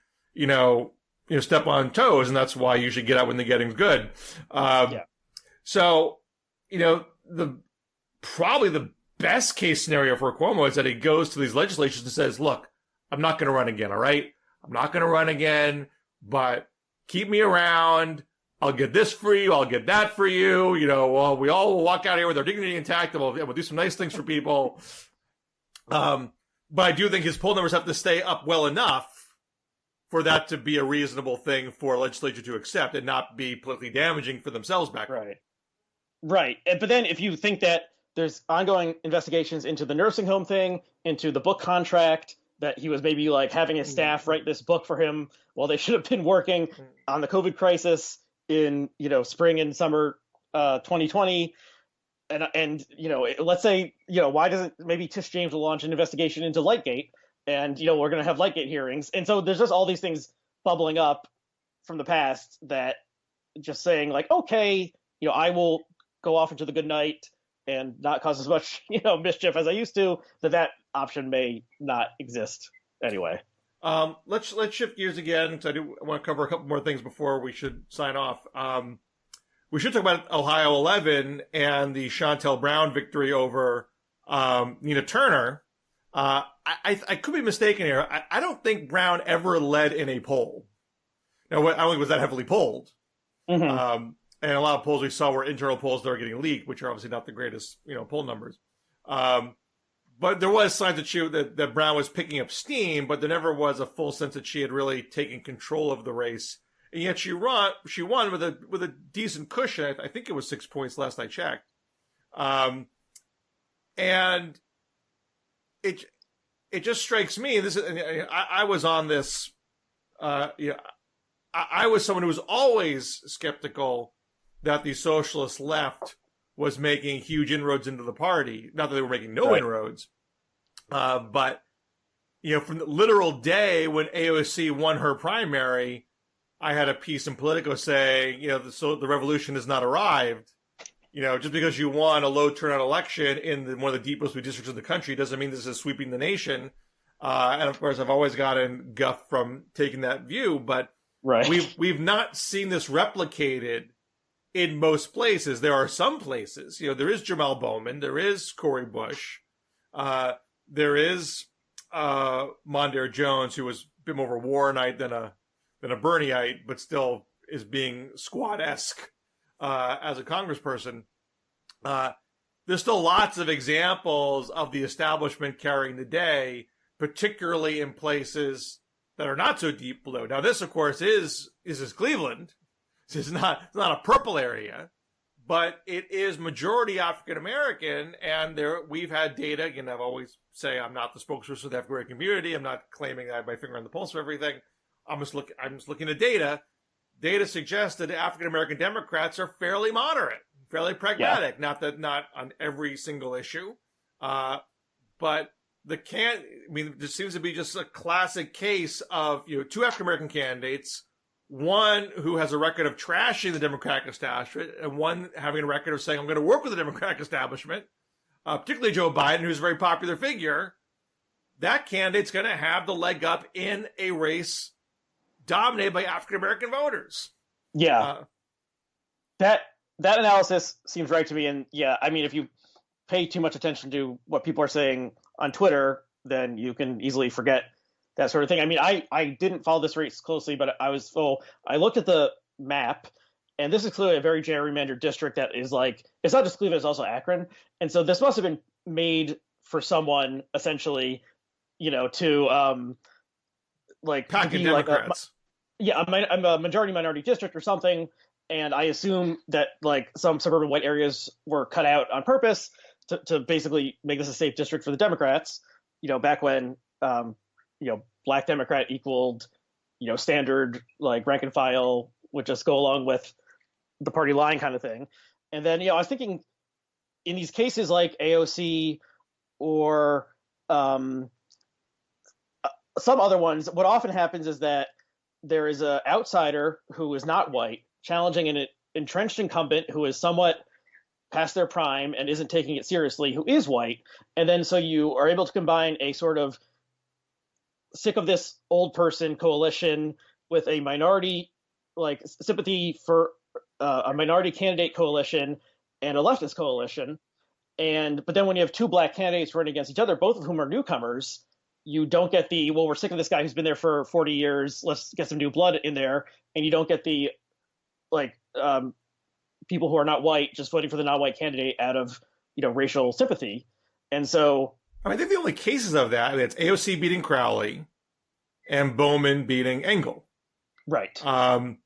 step on toes, and that's why you should get out when the getting's good. Yeah. So, probably the best case scenario for Cuomo is that he goes to these legislatures and says, look, I'm not going to run again, all right? I'm not going to run again, but keep me around. I'll get this for you. I'll get that for you. Well, we all will walk out here with our dignity intact, and we'll do some nice things for people. But I do think his poll numbers have to stay up well enough for that to be a reasonable thing for a legislature to accept and not be politically damaging for themselves back then. Right. But then if you think that there's ongoing investigations into the nursing home thing, into the book contract, that he was maybe like having his staff write this book for him while they should have been working on the COVID crisis in, spring and summer 2020. And let's say, why doesn't maybe Tish James will launch an investigation into Lightgate, and, we're going to have Lightgate hearings. And so there's just all these things bubbling up from the past that just saying like, okay, I will go off into the good night and not cause as much, mischief as I used to, that option may not exist anyway. Let's shift gears again, because I want to cover a couple more things before we should sign off. We should talk about Ohio 11 and the Shontel Brown victory over Nina Turner. I could be mistaken here. I don't think Brown ever led in a poll. Now, I don't think it was that heavily polled. Mm-hmm. And a lot of polls we saw were internal polls that are getting leaked, which are obviously not the greatest, poll numbers. But there was signs that Brown was picking up steam, but there never was a full sense that she had really taken control of the race. And yet she won with a decent cushion. I think it was 6 points last I checked. And it just strikes me. I was on this. I was someone who was always skeptical that the socialist left was making huge inroads into the party. Not that they were making no inroads, but from the literal day when AOC won her primary, I had a piece in Politico saying, the revolution has not arrived. Just because you won a low turnout election in one of the deepest districts in the country doesn't mean this is sweeping the nation. And of course, I've always gotten guff from taking that view, but we've not seen this replicated in most places. There are some places, there is Jamal Bowman, there is Cori Bush, there is Mondaire Jones, who was a bit more of a Warrenite than a Bernieite, but still is being squad-esque as a congressperson. There's still lots of examples of the establishment carrying the day, particularly in places that are not so deep blue. Now, this, of course, is Cleveland. It's not a purple area, but it is majority African American, and we've had data. Again, I've always say I'm not the spokesperson of the African American community. I'm not claiming that I have my finger on the pulse of everything. I'm just looking at data. Data suggests that African American Democrats are fairly moderate, fairly pragmatic. Yeah. Not on every single issue, but there seems to be just a classic case of two African American candidates, one who has a record of trashing the Democratic establishment, and one having a record of saying I'm going to work with the Democratic establishment, particularly Joe Biden, who's a very popular figure. That candidate's going to have the leg up in a race dominated by African American voters. Yeah, that analysis seems right to me. And yeah, I mean, if you pay too much attention to what people are saying on Twitter, then you can easily forget that sort of thing. I mean, I didn't follow this race closely, but I looked at the map, and this is clearly a very gerrymandered district that is like, it's not just Cleveland, it's also Akron. And so this must have been made for someone essentially, to pack in Democrats. I'm a majority minority district or something, and I assume that some suburban white areas were cut out on purpose to basically make this a safe district for the Democrats. Back when Black Democrat equaled standard rank and file would just go along with the party line kind of thing. And then I was thinking in these cases like AOC or some other ones, what often happens is that there is an outsider who is not white challenging an entrenched incumbent who is somewhat past their prime and isn't taking it seriously, who is white. And then so you are able to combine a sort of sick of this old person coalition with a minority, like sympathy for a minority candidate coalition and a leftist coalition. But then when you have two black candidates running against each other, both of whom are newcomers, you don't get the, well, we're sick of this guy who's been there for 40 years, let's get some new blood in there. And you don't get the, like, people who are not white just voting for the non-white candidate out of, racial sympathy. And so I think the only cases of that, it's AOC beating Crowley and Bowman beating Engel. Right. Well,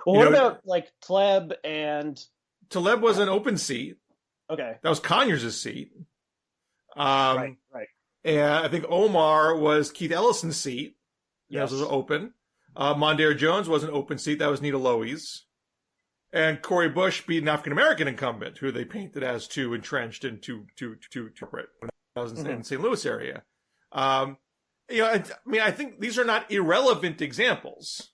what about like Tlaib and... Tlaib was an open seat. Okay. That was Conyers' seat. Right. And I think Omar was Keith Ellison's seat. Yes. That was open. Mondaire Jones was an open seat. That was Nita Lowey's. And Cori Bush beat an African-American incumbent who they painted as too entrenched and too corporate when I was in St. Louis area. I think these are not irrelevant examples.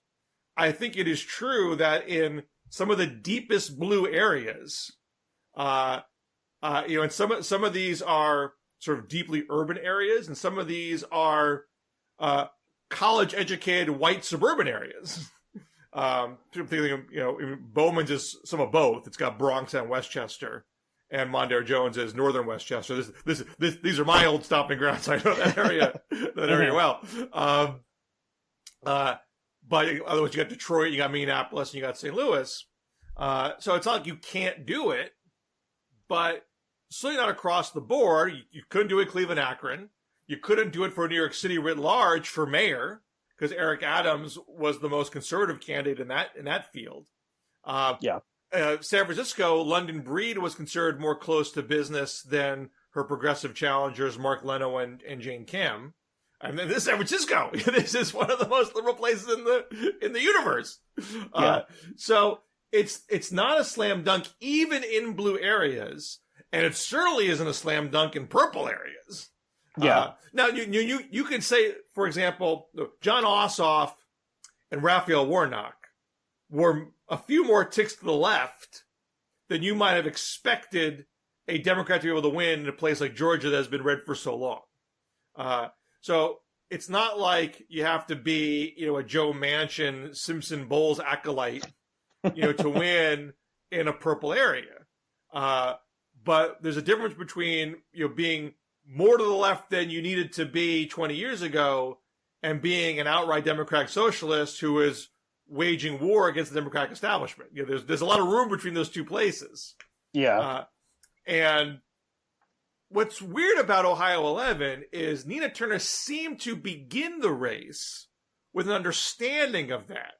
I think it is true that in some of the deepest blue areas, and some of these are sort of deeply urban areas, and some of these are college-educated white suburban areres. Bowman's is some of both. It's got Bronx and Westchester, and Mondaire Jones is northern Westchester. These are my old stomping grounds. I know that area well. But otherwise, you got Detroit, you got Minneapolis, and you got St. Louis. So it's not like you can't do it, but certainly not across the board. You couldn't do it in Cleveland, Akron. You couldn't do it for New York City writ large for mayor, because Eric Adams was the most conservative candidate in that field. San Francisco, London Breed was considered more close to business than her progressive challengers, Mark Leno and Jane Kim. And then this is San Francisco. This is one of the most liberal places in the universe. So it's not a slam dunk even in blue areas, and it certainly isn't a slam dunk in purple areas. Now you can say, for example, John Ossoff and Raphael Warnock were a few more ticks to the left than you might have expected a Democrat to be able to win in a place like Georgia that has been red for so long. So it's not like you have to be, a Joe Manchin, Simpson Bowles acolyte, to win in a purple area. But there's a difference between, being more to the left than you needed to be 20 years ago and being an outright Democratic socialist who is waging war against the Democratic establishment. There's a lot of room between those two places. And what's weird about Ohio 11 is Nina Turner seemed to begin the race with an understanding of that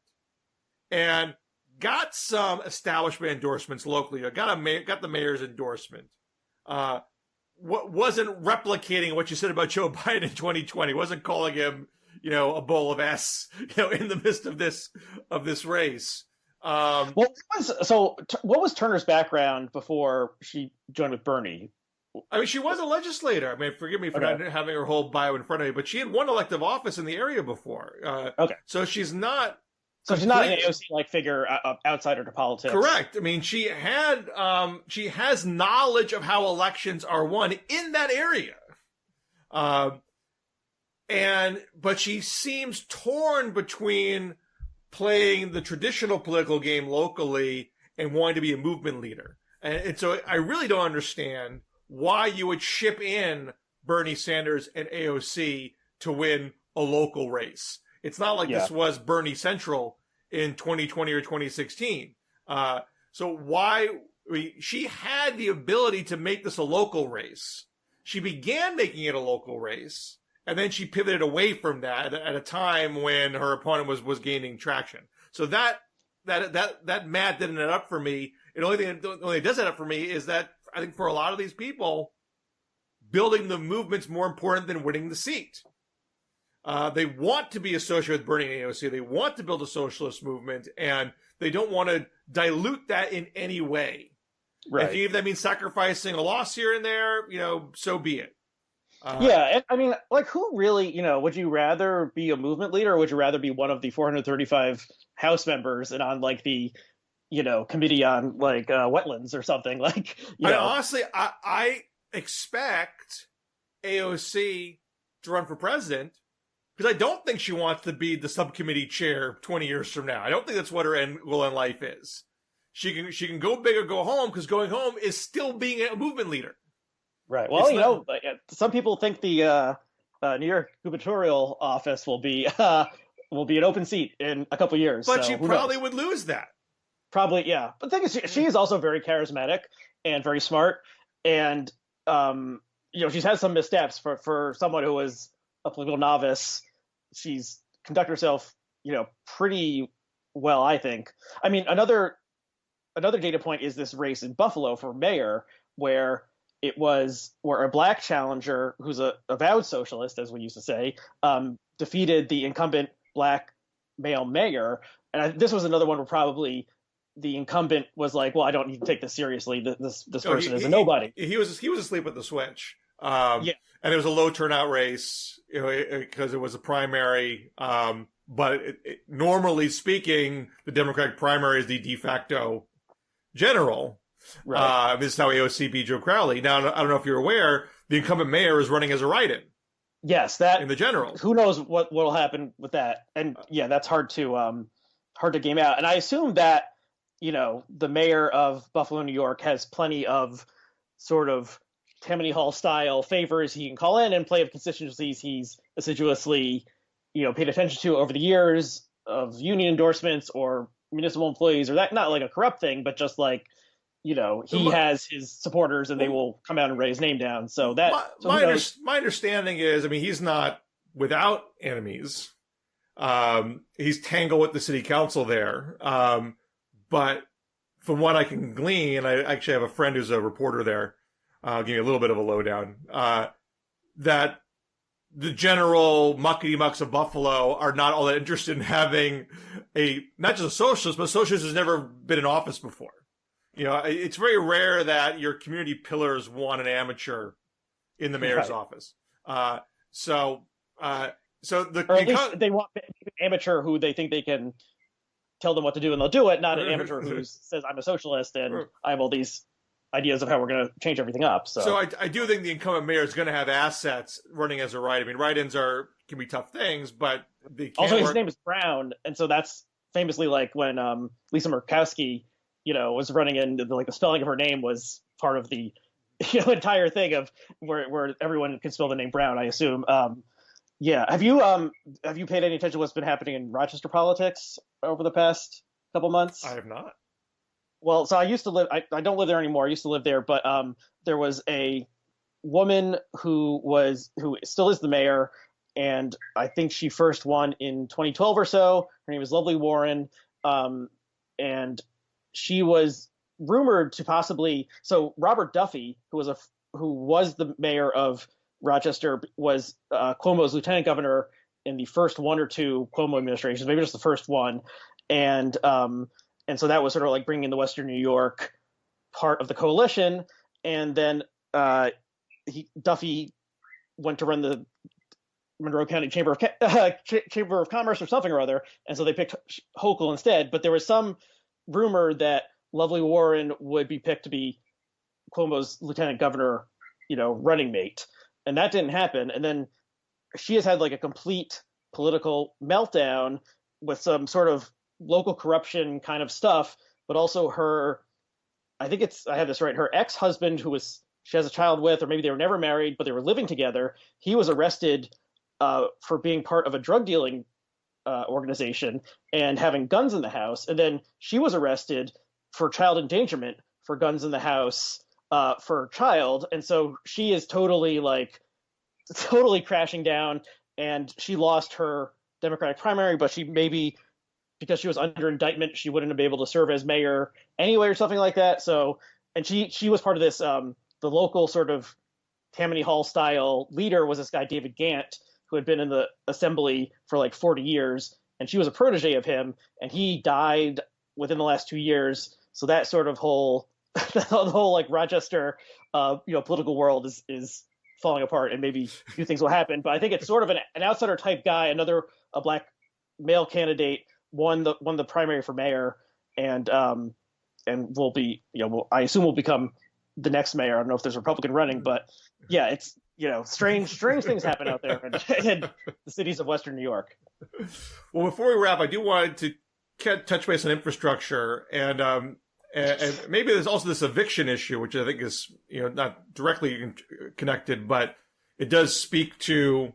and got some establishment endorsements locally. Got the mayor's endorsement. Wasn't replicating what you said about Joe Biden in 2020. Wasn't calling him, a bowl of S, in the midst of this race. What was Turner's background before she joined with Bernie? I mean, she was a legislator. I mean, forgive me for not having her whole bio in front of me, but she had one elective office in the area before. So she's not. So she's not an AOC-like figure outsider to politics. Correct. I mean, she has knowledge of how elections are won in that area. But she seems torn between playing the traditional political game locally and wanting to be a movement leader. And so I really don't understand why you would ship in Bernie Sanders and AOC to win a local race. It's not like this was Bernie Central in 2020 or 2016. She had the ability to make this a local race. She began making it a local race, and then she pivoted away from that at a time when her opponent was gaining traction. So that math didn't add up for me. The only thing that does add up for me is that I think for a lot of these people, building the movement's more important than winning the seat. They want to be associated with Bernie and AOC. They want to build a socialist movement, and they don't want to dilute that in any way. Right. If that means sacrificing a loss here and there, so be it. And I mean, like, who really, would you rather be a movement leader, or would you rather be one of the 435 House members and on like the, committee on like wetlands or something? Like, honestly, I expect AOC to run for president Because I don't think she wants to be the subcommittee chair 20 years from now. I don't think that's what her end goal in life is. She can go big or go home, because going home is still being a movement leader. Right. Well, some people think the New York gubernatorial office will be an open seat in a couple years. But so she probably would lose that. Probably, yeah. But the thing is, she is also very charismatic and very smart, and she's had some missteps for someone who was a political novice. She's conducted herself, pretty well, I think. I mean, another data point is this race in Buffalo for mayor, where a black challenger who's a avowed socialist, as we used to say, defeated the incumbent black male mayor. And this was another one where probably the incumbent was like, well, I don't need to take this seriously. This person is a nobody. He was asleep at the switch. And it was a low turnout race, because it was a primary. But normally speaking, the Democratic primary is the de facto general. Right. This is how AOC beat Joe Crowley. Now, I don't know if you're aware, the incumbent mayor is running as a write-in. Yes, that in the general. Who knows what will happen with that? And that's hard to game out. And I assume that the mayor of Buffalo, New York, has plenty of sort of Tammany Hall style favors he can call in and play of constituencies he's assiduously paid attention to over the years, of union endorsements or municipal employees, or that, not like a corrupt thing, but just like he has his supporters and they will come out and write his name down. So that my understanding is, I mean, he's not without enemies. He's tangled with the city council there. But from what I can glean, I actually have a friend who's a reporter there. I'll give you a little bit of a lowdown. That the general muckety-mucks of Buffalo are not all that interested in having not just a socialist, but a socialist who's never been in office before. It's very rare that your community pillars want an amateur in the mayor's office. So at least they want an amateur who they think they can tell them what to do and they'll do it, not an amateur who says, I'm a socialist and I have all these ideas of how we're going to change everything up. So I do think the incumbent mayor is going to have assets running as a write. I mean, write-ins can be tough things, but they can't also his name is Brown, and so that's famously like when Lisa Murkowski was running in, the spelling of her name was part of the entire thing of where everyone can spell the name Brown, I assume. Have you paid any attention to what's been happening in Rochester politics over the past couple months? I have not. Well, so I used to live, I don't live there anymore. I used to live there, but there was a woman who still is the mayor, and I think she first won in 2012 or so. Her name is Lovely Warren, and she was rumored to possibly. So Robert Duffy, who was the mayor of Rochester, was Cuomo's lieutenant governor in the first one or two Cuomo administrations, maybe just the first one, and so that was sort of like bringing the Western New York part of the coalition. And then Duffy went to run the Monroe County Chamber of Commerce or something or other, and so they picked Hochul instead. But there was some rumor that Lovely Warren would be picked to be Cuomo's lieutenant governor, running mate, and that didn't happen. And then she has had like a complete political meltdown with some sort of local corruption kind of stuff, but also I have this right, her ex-husband she has a child with, or maybe they were never married, but they were living together. He was arrested for being part of a drug dealing organization and having guns in the house. And then she was arrested for child endangerment for guns in the house for a child. And so she is totally crashing down, and she lost her Democratic primary, but she maybe, because she was under indictment, she wouldn't have been able to serve as mayor anyway or something like that. So, and she was part of this, the local sort of Tammany Hall style leader was this guy, David Gant, who had been in the assembly for like 40 years. And she was a protege of him, and he died within the last 2 years. So that sort of the whole like Rochester, political world is falling apart, and maybe a few things will happen. But I think it's sort of an outsider type guy, a black male candidate, won the primary for mayor, and will be, I assume will become the next mayor. I don't know if there's a Republican running, but yeah, strange things happen out there in the cities of Western New York. Well, before we wrap, I do want to touch base on infrastructure, and maybe there's also this eviction issue, which I think is not directly connected, but it does speak to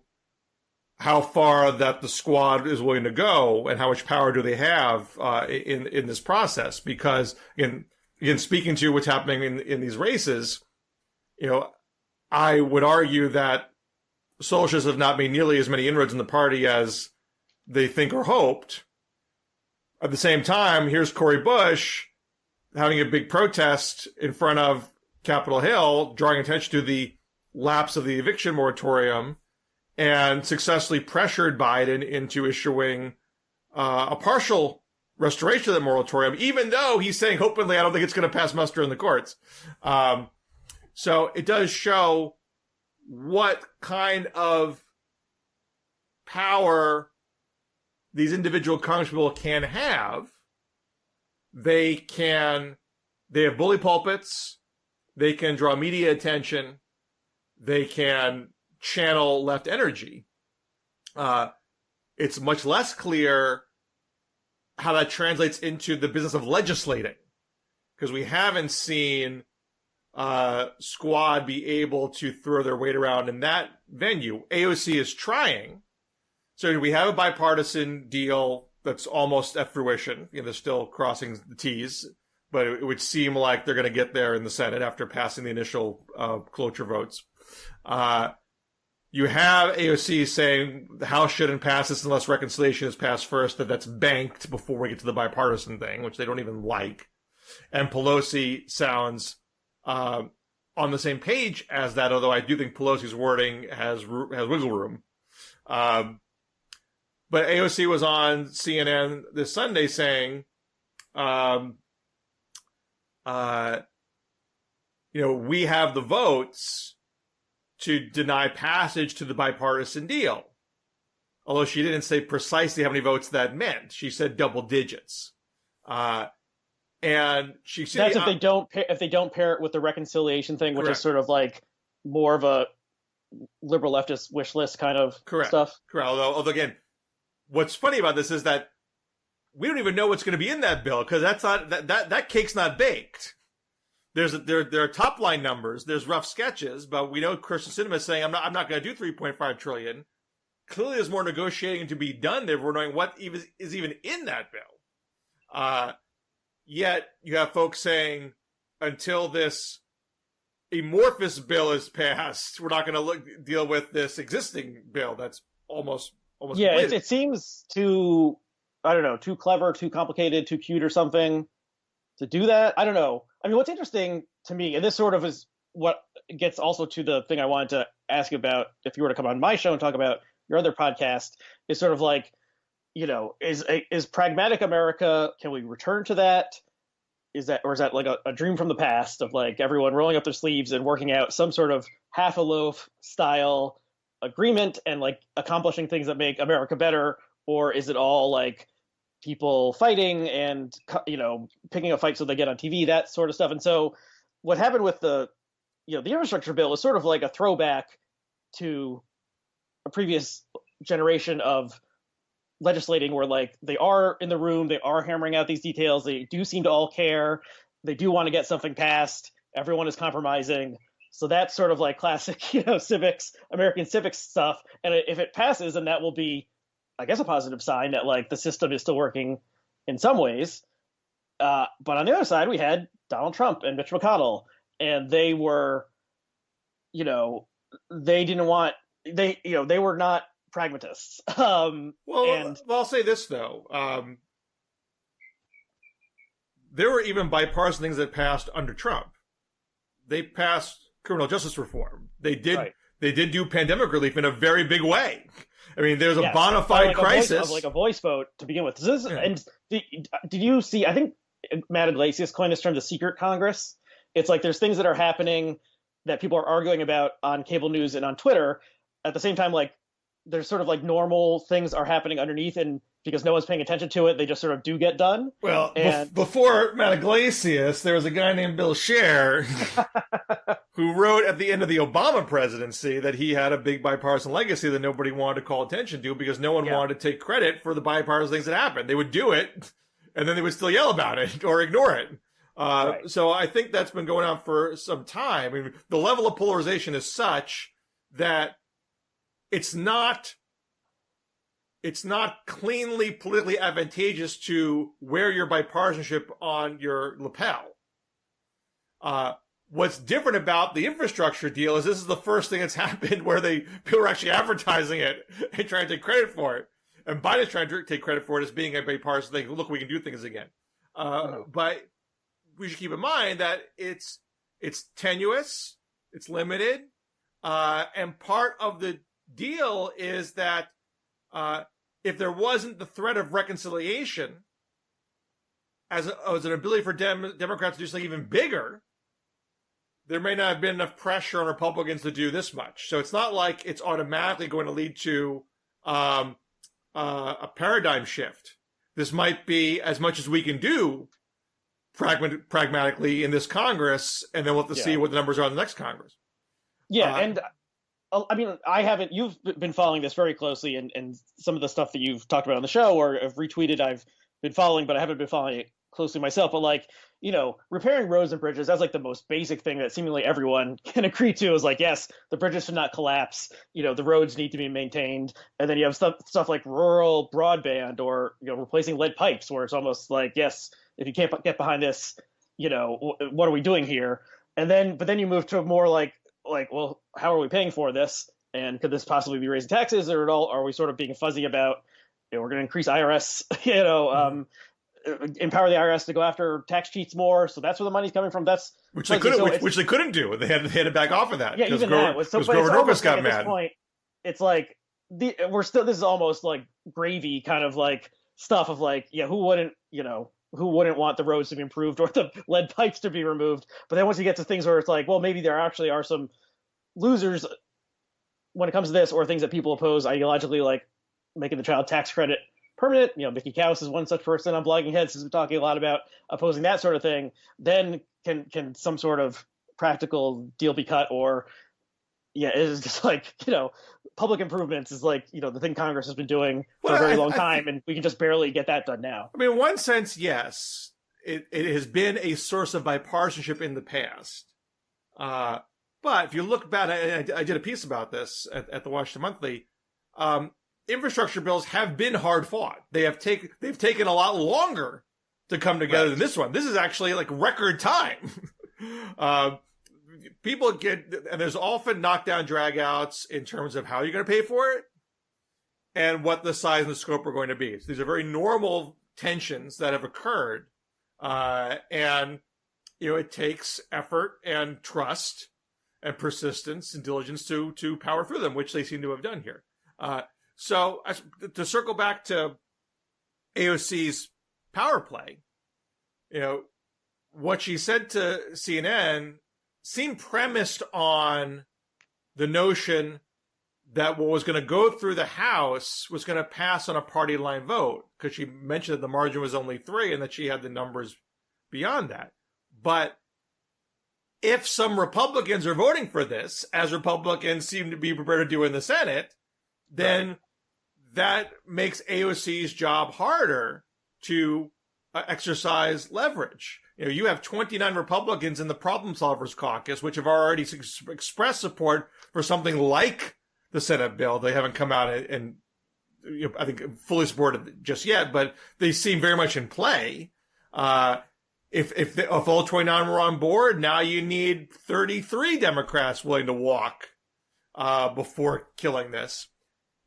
how far that the squad is willing to go and how much power do they have in this process. Because again, speaking to what's happening in these races, I would argue that socialists have not made nearly as many inroads in the party as they think or hoped. At the same time, here's Cori Bush having a big protest in front of Capitol Hill, drawing attention to the lapse of the eviction moratorium, and successfully pressured Biden into issuing a partial restoration of the moratorium, even though he's saying openly, I don't think it's going to pass muster in the courts. So it does show what kind of power these individual congresspeople can have. They have bully pulpits. They can draw media attention. They can channel left energy. It's much less clear how that translates into the business of legislating, because we haven't seen Squad be able to throw their weight around in that venue. AOC is trying. So we have a bipartisan deal that's almost at fruition. They're still crossing the T's, but it would seem like they're going to get there in the Senate after passing the initial cloture votes. You have AOC saying the House shouldn't pass this unless reconciliation is passed first, that's banked before we get to the bipartisan thing, which they don't even like. And Pelosi sounds on the same page as that, although I do think Pelosi's wording has wiggle room. But AOC was on CNN this Sunday saying, we have the votes to deny passage to the bipartisan deal. Although she didn't say precisely how many votes that meant. She said double digits. And she said that's if they don't pair it with the reconciliation thing, which correct. Is sort of like more of a liberal leftist wish list kind of correct. Stuff. Correct. Although again, what's funny about this is that we don't even know what's going to be in that bill, because that's not that cake's not baked. There are top line numbers, there's rough sketches, but we know Kirsten Sinema is saying I'm not going to do $3.5 trillion. Clearly, there's more negotiating to be done there. We're knowing what is even in that bill. Yet you have folks saying until this amorphous bill is passed, we're not going to deal with this existing bill that's almost yeah. It seems too, I don't know, too clever, too complicated, too cute or something to do that. I don't know. I mean, what's interesting to me, and this sort of is what gets also to the thing I wanted to ask you about, if you were to come on my show and talk about your other podcast, is sort of like, is pragmatic America, can we return to that? Is that like a dream from the past of like everyone rolling up their sleeves and working out some sort of half a loaf style agreement and like accomplishing things that make America better? Or is it all like people fighting and, picking a fight so they get on TV, that sort of stuff? And so what happened with the infrastructure bill is sort of like a throwback to a previous generation of legislating where like they are in the room, they are hammering out these details, they do seem to all care, they do want to get something passed, everyone is compromising. So that's sort of like classic, American civics stuff. And if it passes, then that will be, I guess, a positive sign that like the system is still working in some ways. But on the other side, we had Donald Trump and Mitch McConnell, and they were, they were not pragmatists. I'll say this though. There were even bipartisan things that passed under Trump. They passed criminal justice reform. They did. Right. They did do pandemic relief in a very big way. I mean, there's a bona fide crisis. Like a voice vote to begin with. And did you see, I think Matt Iglesias coined this term, the secret Congress. It's like there's things that are happening that people are arguing about on cable news and on Twitter. At the same time, like there's sort of like normal things are happening underneath, and because no one's paying attention to it, they just sort of do get done. Well, before Matt Iglesias, there was a guy named Bill Scher who wrote at the end of the Obama presidency that he had a big bipartisan legacy that nobody wanted to call attention to because no one wanted to take credit for the bipartisan things that happened. They would do it, and then they would still yell about it or ignore it. Right. So I think that's been going on for some time. I mean, the level of polarization is such that it's not cleanly politically advantageous to wear your bipartisanship on your lapel. What's different about the infrastructure deal is this is the first thing that's happened where people are actually advertising it and trying to take credit for it. And Biden's trying to take credit for it as being a bipartisan thing. Look, we can do things again. But we should keep in mind that it's tenuous, it's limited, and part of the deal is that if there wasn't the threat of reconciliation as an ability for Democrats to do something even bigger, there may not have been enough pressure on Republicans to do this much. So it's not like it's automatically going to lead to a paradigm shift. This might be as much as we can do pragmatically in this Congress, and then we'll have to see what the numbers are in the next Congress. Yeah, and I mean, you've been following this very closely, and some of the stuff that you've talked about on the show or have retweeted, I've been following, but I haven't been following it closely myself. But like, repairing roads and bridges, that's like the most basic thing that seemingly everyone can agree to is like, yes, the bridges should not collapse. The roads need to be maintained. And then you have stuff like rural broadband or, replacing lead pipes where it's almost like, yes, if you can't get behind this, what are we doing here? But then you move to more like, well, how are we paying for this? And could this possibly be raising taxes, or at all? Are we sort of being fuzzy about, we're going to increase IRS, empower the IRS to go after tax cheats more? So that's where the money's commin from. That's which they couldn't do. They had to back off of that. Yeah, even that. Because Grover Norquist got mad. At this point, it's like this is almost like gravy kind of like stuff of like, who wouldn't want the roads to be improved or the lead pipes to be removed? But then once you get to things where it's like, well, maybe there actually are some losers when it comes to this, or things that people oppose ideologically, like making the child tax credit permanent. Mickey Kaus is one such person on Blogging Heads has been talking a lot about opposing that sort of thing. Then can some sort of practical deal be cut? Or it's just like, public improvements is like, the thing Congress has been doing for a very long time, and we can just barely get that done now. I mean, in one sense, yes, it has been a source of bipartisanship in the past. But if you look back, I did a piece about this at the Washington Monthly. Infrastructure bills have been hard fought. They've taken a lot longer to come together than this one. This is actually like record time. People and there's often knockdown dragouts in terms of how you're going to pay for it and what the size and the scope are going to be. So these are very normal tensions that have occurred. And it takes effort and trust and persistence and diligence to power through them, which they seem to have done here. So to circle back to AOC's power play, what she said to CNN seemed premised on the notion that what was going to go through the House was going to pass on a party line vote, because she mentioned that the margin was only 3 and that she had the numbers beyond that. But if some Republicans are voting for this, as Republicans seem to be prepared to do in the Senate, then that makes AOC's job harder to exercise leverage. You have 29 Republicans in the Problem Solvers Caucus, which have already expressed support for something like the Senate bill. They haven't come out and I think fully supported just yet, but they seem very much in play. If all 29 were on board, now you need 33 Democrats willing to walk before killing this.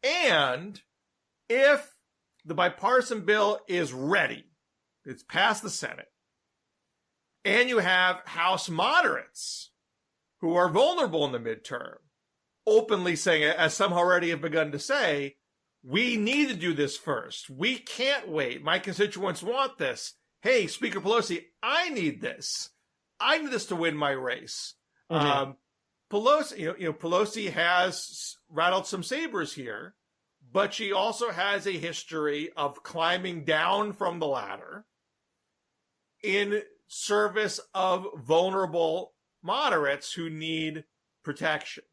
And if the bipartisan bill is ready, it's passed the Senate, and you have House moderates who are vulnerable in the midterm, openly saying, as some already have begun to say, we need to do this first. We can't wait. My constituents want this. Hey, Speaker Pelosi, I need this. I need this to win my race. Mm-hmm. Pelosi has rattled some sabers here, but she also has a history of climbing down from the ladder in service of vulnerable moderates who need protection.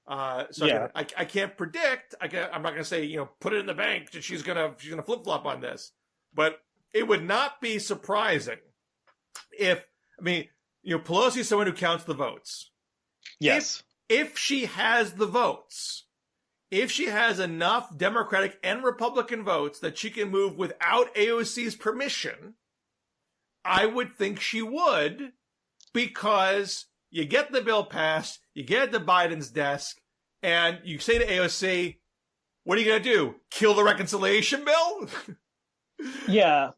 So Yeah. I can't predict. I'm not going to say, put it in the bank that she's gonna flip flop on this, but it would not be surprising if Pelosi is someone who counts the votes. Yes. If she has the votes, if she has enough Democratic and Republican votes that she can move without AOC's permission, I would think she would, because you get the bill passed, you get it to Biden's desk, and you say to AOC, what are you going to do? Kill the reconciliation bill? Yeah.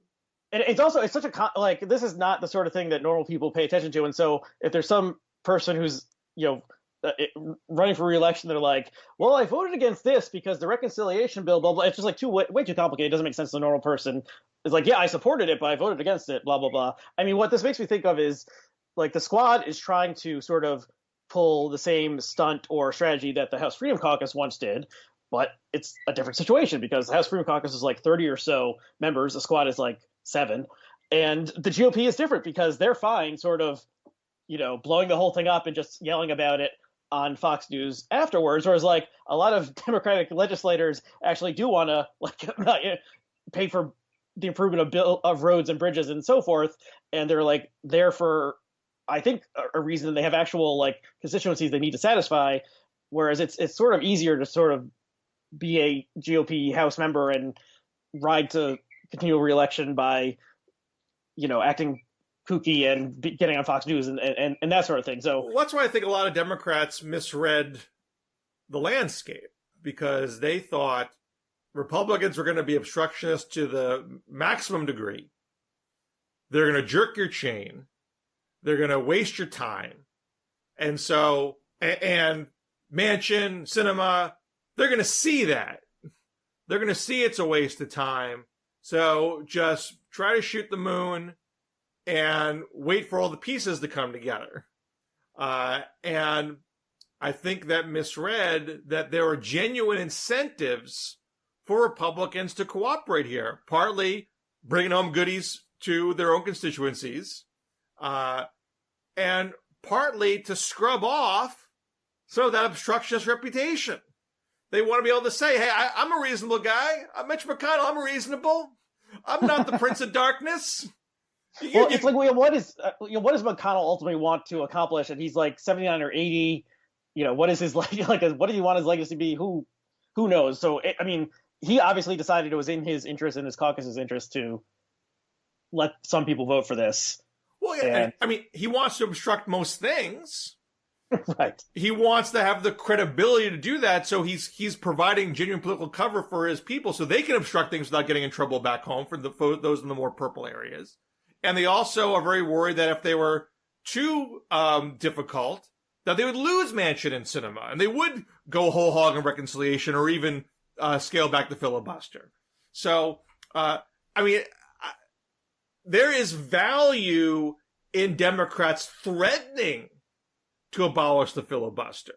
And it's such a, this is not the sort of thing that normal people pay attention to. And so if there's some person who's, running for re-election, they're like, well, I voted against this because the reconciliation bill, blah, blah. It's just like way too complicated. It doesn't make sense to a normal person. It's like, yeah, I supported it, but I voted against it, blah, blah, blah. I mean, what this makes me think of is, like, the squad is trying to sort of pull the same stunt or strategy that the House Freedom Caucus once did, but it's a different situation because the House Freedom Caucus is like 30 or so members. The squad is like 7. And the GOP is different because they're fine sort of, blowing the whole thing up and just yelling about it on Fox News afterwards. Whereas, like, a lot of Democratic legislators actually do want to, pay for the improvement of roads and bridges and so forth. And they're like there for, I think, a reason. They have actual constituencies they need to satisfy, whereas it's sort of easier to sort of be a GOP House member and ride to continual reelection by, acting kooky and getting on Fox News and that sort of thing. So that's why I think a lot of Democrats misread the landscape, because they thought Republicans were going to be obstructionist to the maximum degree. They're going to jerk your chain. They're going to waste your time. And so, and Manchin, Sinema, they're going to see that. They're going to see it's a waste of time. So just try to shoot the moon and wait for all the pieces to come together. And I think that misread that there are genuine incentives for Republicans to cooperate here, partly bringing home goodies to their own constituencies, and partly to scrub off some of that obstructionist reputation. They want to be able to say, hey, I'm a reasonable guy. I'm Mitch McConnell. I'm reasonable. I'm not the Prince of Darkness. It's like, what does McConnell ultimately want to accomplish? And he's like 79 or 80. What is his what do you want his legacy to be? Who knows? So, he obviously decided it was in his interest and his caucus's interest to let some people vote for this. Well, yeah, he wants to obstruct most things. Right. He wants to have the credibility to do that, so he's providing genuine political cover for his people so they can obstruct things without getting in trouble back home for those in the more purple areas. And they also are very worried that if they were too difficult, that they would lose Manchin and Sinema, and they would go whole hog on reconciliation or even scale back the filibuster. So, there is value in Democrats threatening to abolish the filibuster.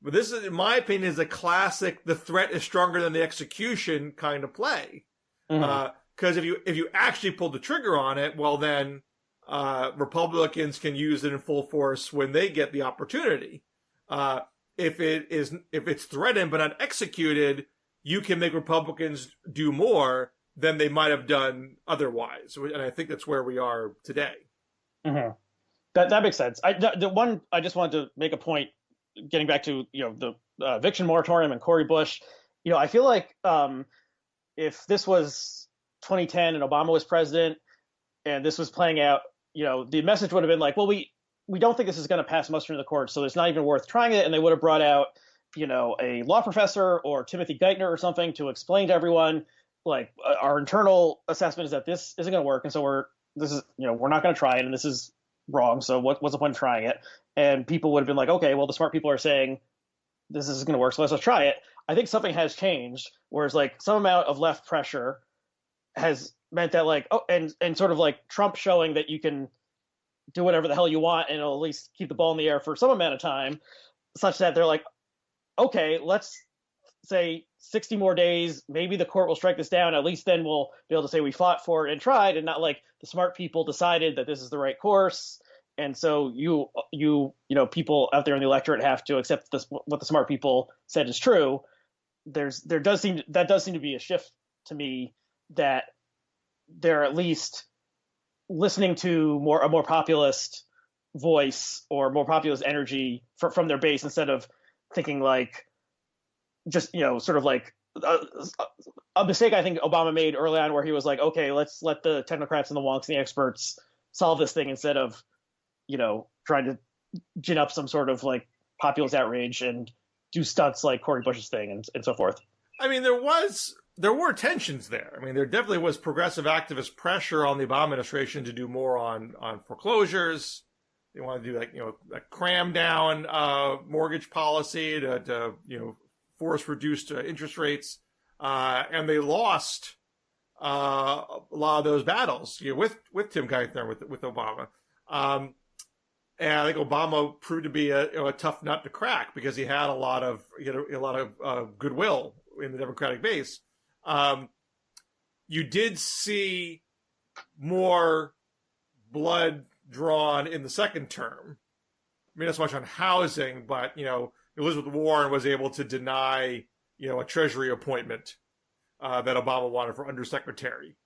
But this is, in my opinion, is a classic, the threat is stronger than the execution kind of play. Because if you actually pull the trigger on it, well then Republicans can use it in full force when they get the opportunity. If it's threatened but not executed, you can make Republicans do more than they might have done otherwise. And I think that's where we are today. Mm-hmm. That makes sense. I just wanted to make a point, getting back to the eviction moratorium and Cori Bush. I feel like if this was 2010 and Obama was president and this was playing out, the message would have been like, well, we don't think this is going to pass muster in the court, so it's not even worth trying it. And they would have brought out, a law professor or Timothy Geithner or something to explain to everyone, like, our internal assessment is that this isn't going to work, and so we're not going to try it, and this is wrong. So what's the point of trying it? And people would have been like, okay, well, the smart people are saying this is going to work, so let's try it. I think something has changed, whereas like some amount of left pressure has meant that and sort of like Trump showing that you can do whatever the hell you want and it'll at least keep the ball in the air for some amount of time, such that they're like, okay, let's say 60 more days, maybe the court will strike this down. At least then we'll be able to say we fought for it and tried, and not like the smart people decided that this is the right course and so people out there in the electorate have to accept this, what the smart people said is true. There does seem to be a shift to me, that they're at least listening to a more populist voice or more populist energy from their base, instead of thinking like just sort of like a mistake I think Obama made early on, where he was like, okay, let's let the technocrats and the wonks and the experts solve this thing, instead of trying to gin up some sort of like populist outrage and do stunts like Cori Bush's thing and so forth. I mean, there were tensions there. I mean, there definitely was progressive activist pressure on the Obama administration to do more on foreclosures. They wanted to do a cram down mortgage policy to force reduced interest rates, and they lost a lot of those battles with Tim Geithner, with Obama. And I think Obama proved to be a tough nut to crack, because he had a lot of goodwill in the Democratic base. You did see more blood drawn in the second term. I mean, not so much on housing, but Elizabeth Warren was able to deny a Treasury appointment that Obama wanted for undersecretary,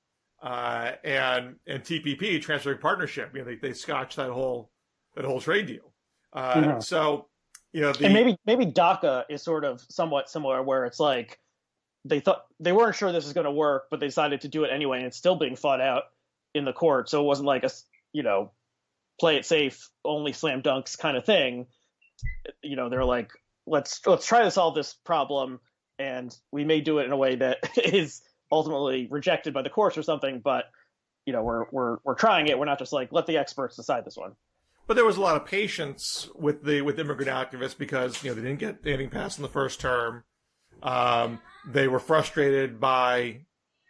and TPP, Trans-Pacific Partnership. They scotched that whole trade deal. So and maybe DACA is sort of somewhat similar, where it's like they thought they weren't sure this was going to work, but they decided to do it anyway, and it's still being fought out in the court. So it wasn't like a play it safe, only slam dunks kind of thing. They're like, let's try to solve this problem, and we may do it in a way that is ultimately rejected by the courts or something, but we're trying it. We're not just like, let the experts decide this one. But there was a lot of patience with immigrant activists, because they didn't get anything passed in the first term. They were frustrated by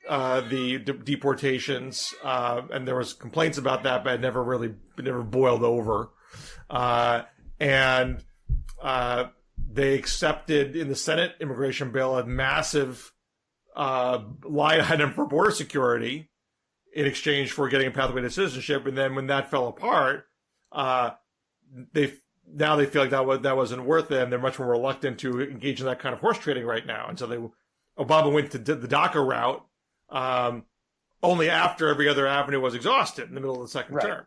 the deportations, and there was complaints about that, but it never boiled over. And they accepted in the Senate immigration bill a massive line item for border security in exchange for getting a pathway to citizenship. And then when that fell apart, they feel like that wasn't worth it, and they're much more reluctant to engage in that kind of horse trading right now. And so Obama went to the DACA route only after every other avenue was exhausted in the middle of the second term.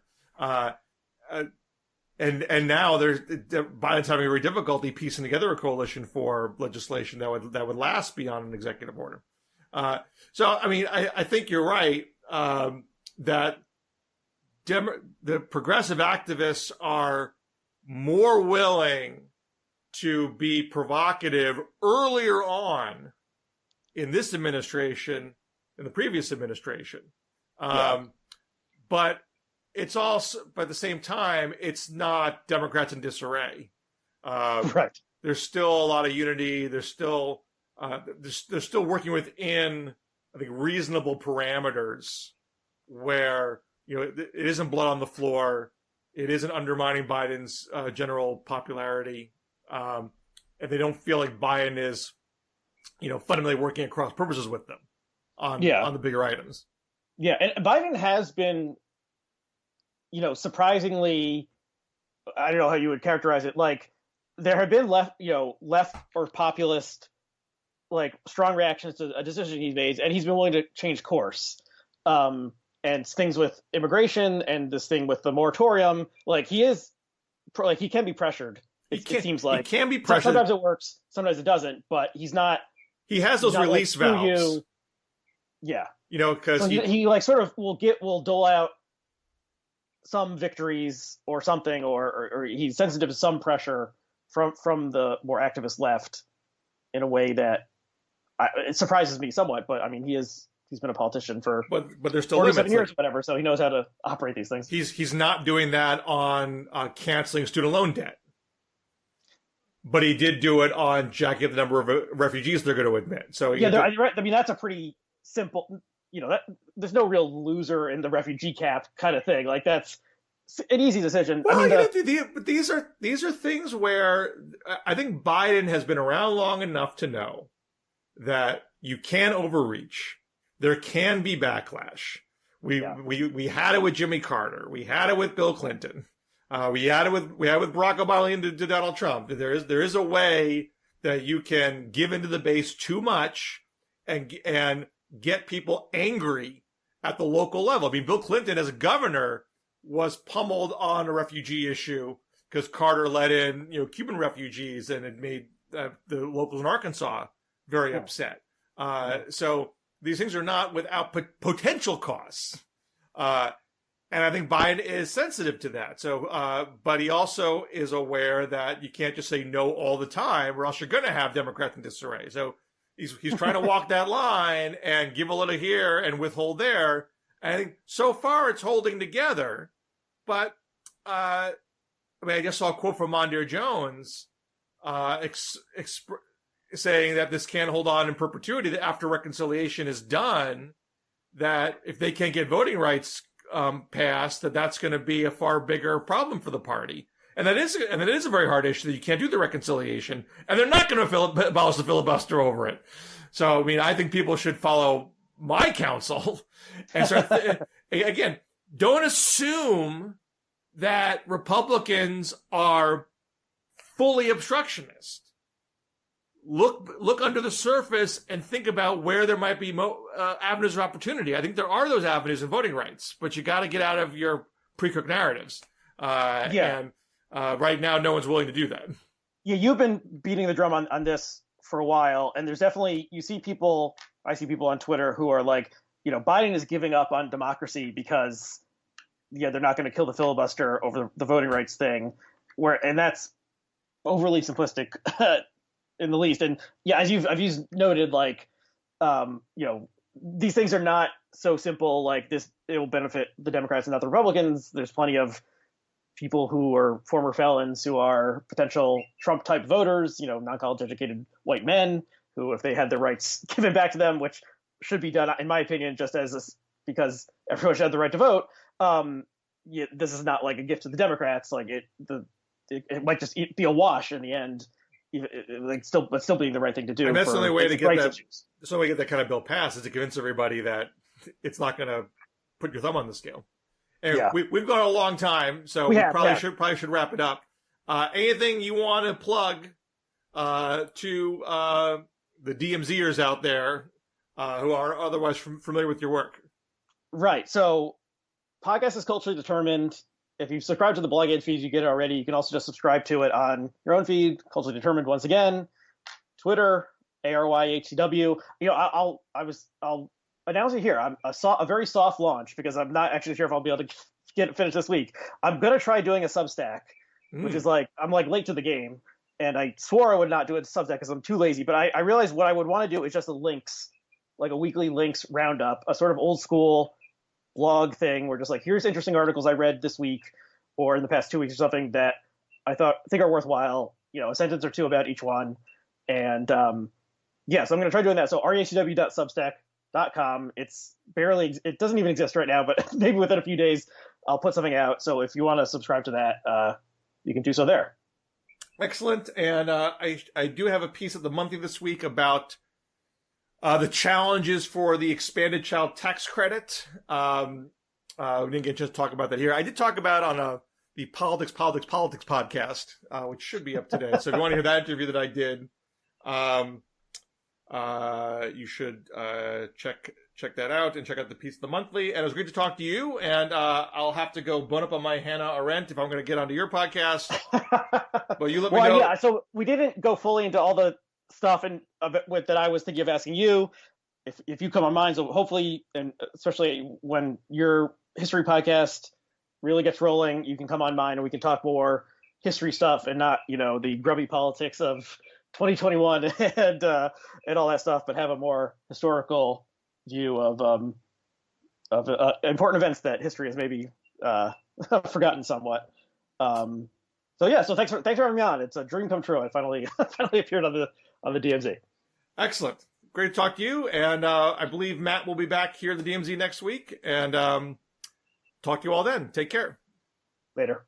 And now Biden's having a very difficulty piecing together a coalition for legislation that would last beyond an executive order. So I mean, I think you're right that the progressive activists are more willing to be provocative earlier on in this administration than the previous administration. But it's also, but at the same time, it's not Democrats in disarray. Right. There's still a lot of unity. There's still they're still working within, I think, reasonable parameters where it isn't blood on the floor. It isn't undermining Biden's general popularity, and they don't feel like Biden is, fundamentally working at cross purposes with them on the bigger items. Yeah, and Biden has been, surprisingly, I don't know how you would characterize it. Like, there have been left or populist, like, strong reactions to a decision he's made, and he's been willing to change course. And things with immigration and this thing with the moratorium, like he can be pressured. It seems like he can be pressured. Sometimes it works, sometimes it doesn't. But he's not. He has those release valves. Yeah, because he like sort of will dole out some victories or something, or he's sensitive to some pressure from the more activist left in a way that it surprises me somewhat. But I mean, he's been a politician for but there's still 47 limits, years or whatever, so he knows how to operate these things. He's not doing that on canceling student loan debt, but he did do it on jacking up the number of refugees they're going to admit. So I mean, that's a pretty simple. There's no real loser in the refugee cap kind of thing. Like, that's an easy decision. Well, but these are things where I think Biden has been around long enough to know that you can overreach. There can be backlash. We had it with Jimmy Carter. We had it with Bill Clinton. We had it with Barack Obama and to Donald Trump. There is a way that you can give into the base too much and get people angry at the local level. I mean, Bill Clinton as a governor was pummeled on a refugee issue because Carter let in, Cuban refugees, and it made the locals in Arkansas very upset. So these things are not without potential costs. And I think Biden is sensitive to that. So, but he also is aware that you can't just say no all the time, or else you're going to have Democrats in disarray. So he's trying to walk that line and give a little here and withhold there. And I think so far it's holding together. But I just saw a quote from Mondaire Jones saying that this can't hold on in perpetuity, that after reconciliation is done, that if they can't get voting rights passed, that's going to be a far bigger problem for the party. And it is a very hard issue that you can't do the reconciliation, and they're not going to abolish the filibuster over it. So, I mean, I think people should follow my counsel and start, again, don't assume that Republicans are fully obstructionist. Look under the surface and think about where there might be avenues of opportunity. I think there are those avenues in voting rights, but you got to get out of your pre-cooked narratives. And right now, no one's willing to do that. Yeah, you've been beating the drum on this for a while, and there's definitely, I see people on Twitter who are like, Biden is giving up on democracy because, they're not going to kill the filibuster over the voting rights thing, and that's overly simplistic. In the least. And as you've noted, like, these things are not so simple like this. It will benefit the Democrats and not the Republicans. There's plenty of people who are former felons who are potential Trump type voters, non-college educated white men who, if they had their rights given back to them, which should be done, in my opinion, just as because everyone should have the right to vote. This is not like a gift to the Democrats. Like it might just be a wash in the end. Still being the right thing to do. And that's the only way to get that. Issues. That's the only way to get that kind of bill passed, is to convince everybody that it's not going to put your thumb on the scale. Anyway, we've gone a long time, so we probably should wrap it up. Anything you want to plug to the DMZers out there who are otherwise familiar with your work? Right. So, podcast is culturally determined. If you subscribe to the blog feed, you get it already. You can also just subscribe to it on your own feed, culturally determined once again. Twitter, ARYHCW. I'll announce it here. I'm a very soft launch because I'm not actually sure if I'll be able to get it finished this week. I'm gonna try doing a Substack, which is like I'm late to the game, and I swore I would not do it Substack because I'm too lazy. But I realized what I would want to do is just a weekly links roundup, a sort of old school blog thing where just like, here's interesting articles I read this week or in the past 2 weeks or something that I think are worthwhile, a sentence or two about each one. And so I'm going to try doing that. So rhcw.substack.com. It doesn't even exist right now, but maybe within a few days I'll put something out. So if you want to subscribe to that, you can do so there. Excellent. And I do have a piece of the monthly this week about the challenges for the expanded child tax credit. We didn't get to talk about that here. I did talk about on the Politics podcast, which should be up today. So if you want to hear that interview that I did, you should check that out and check out the piece of the monthly. And it was great to talk to you. And I'll have to go bone up on my Hannah Arendt if I'm going to get onto your podcast. But you let me know. Yeah. So we didn't go fully into all the stuff that I was thinking of asking you if you come on mine. So hopefully, and especially when your history podcast really gets rolling, you can come on mine and we can talk more history stuff and not, the grubby politics of 2021 and all that stuff, but have a more historical view of important events that history has maybe forgotten somewhat. So thanks for having me on. It's a dream come true. I finally appeared on the DMZ. Excellent. Great to talk to you. And I believe Matt will be back here at the DMZ next week. And talk to you all then. Take care. Later.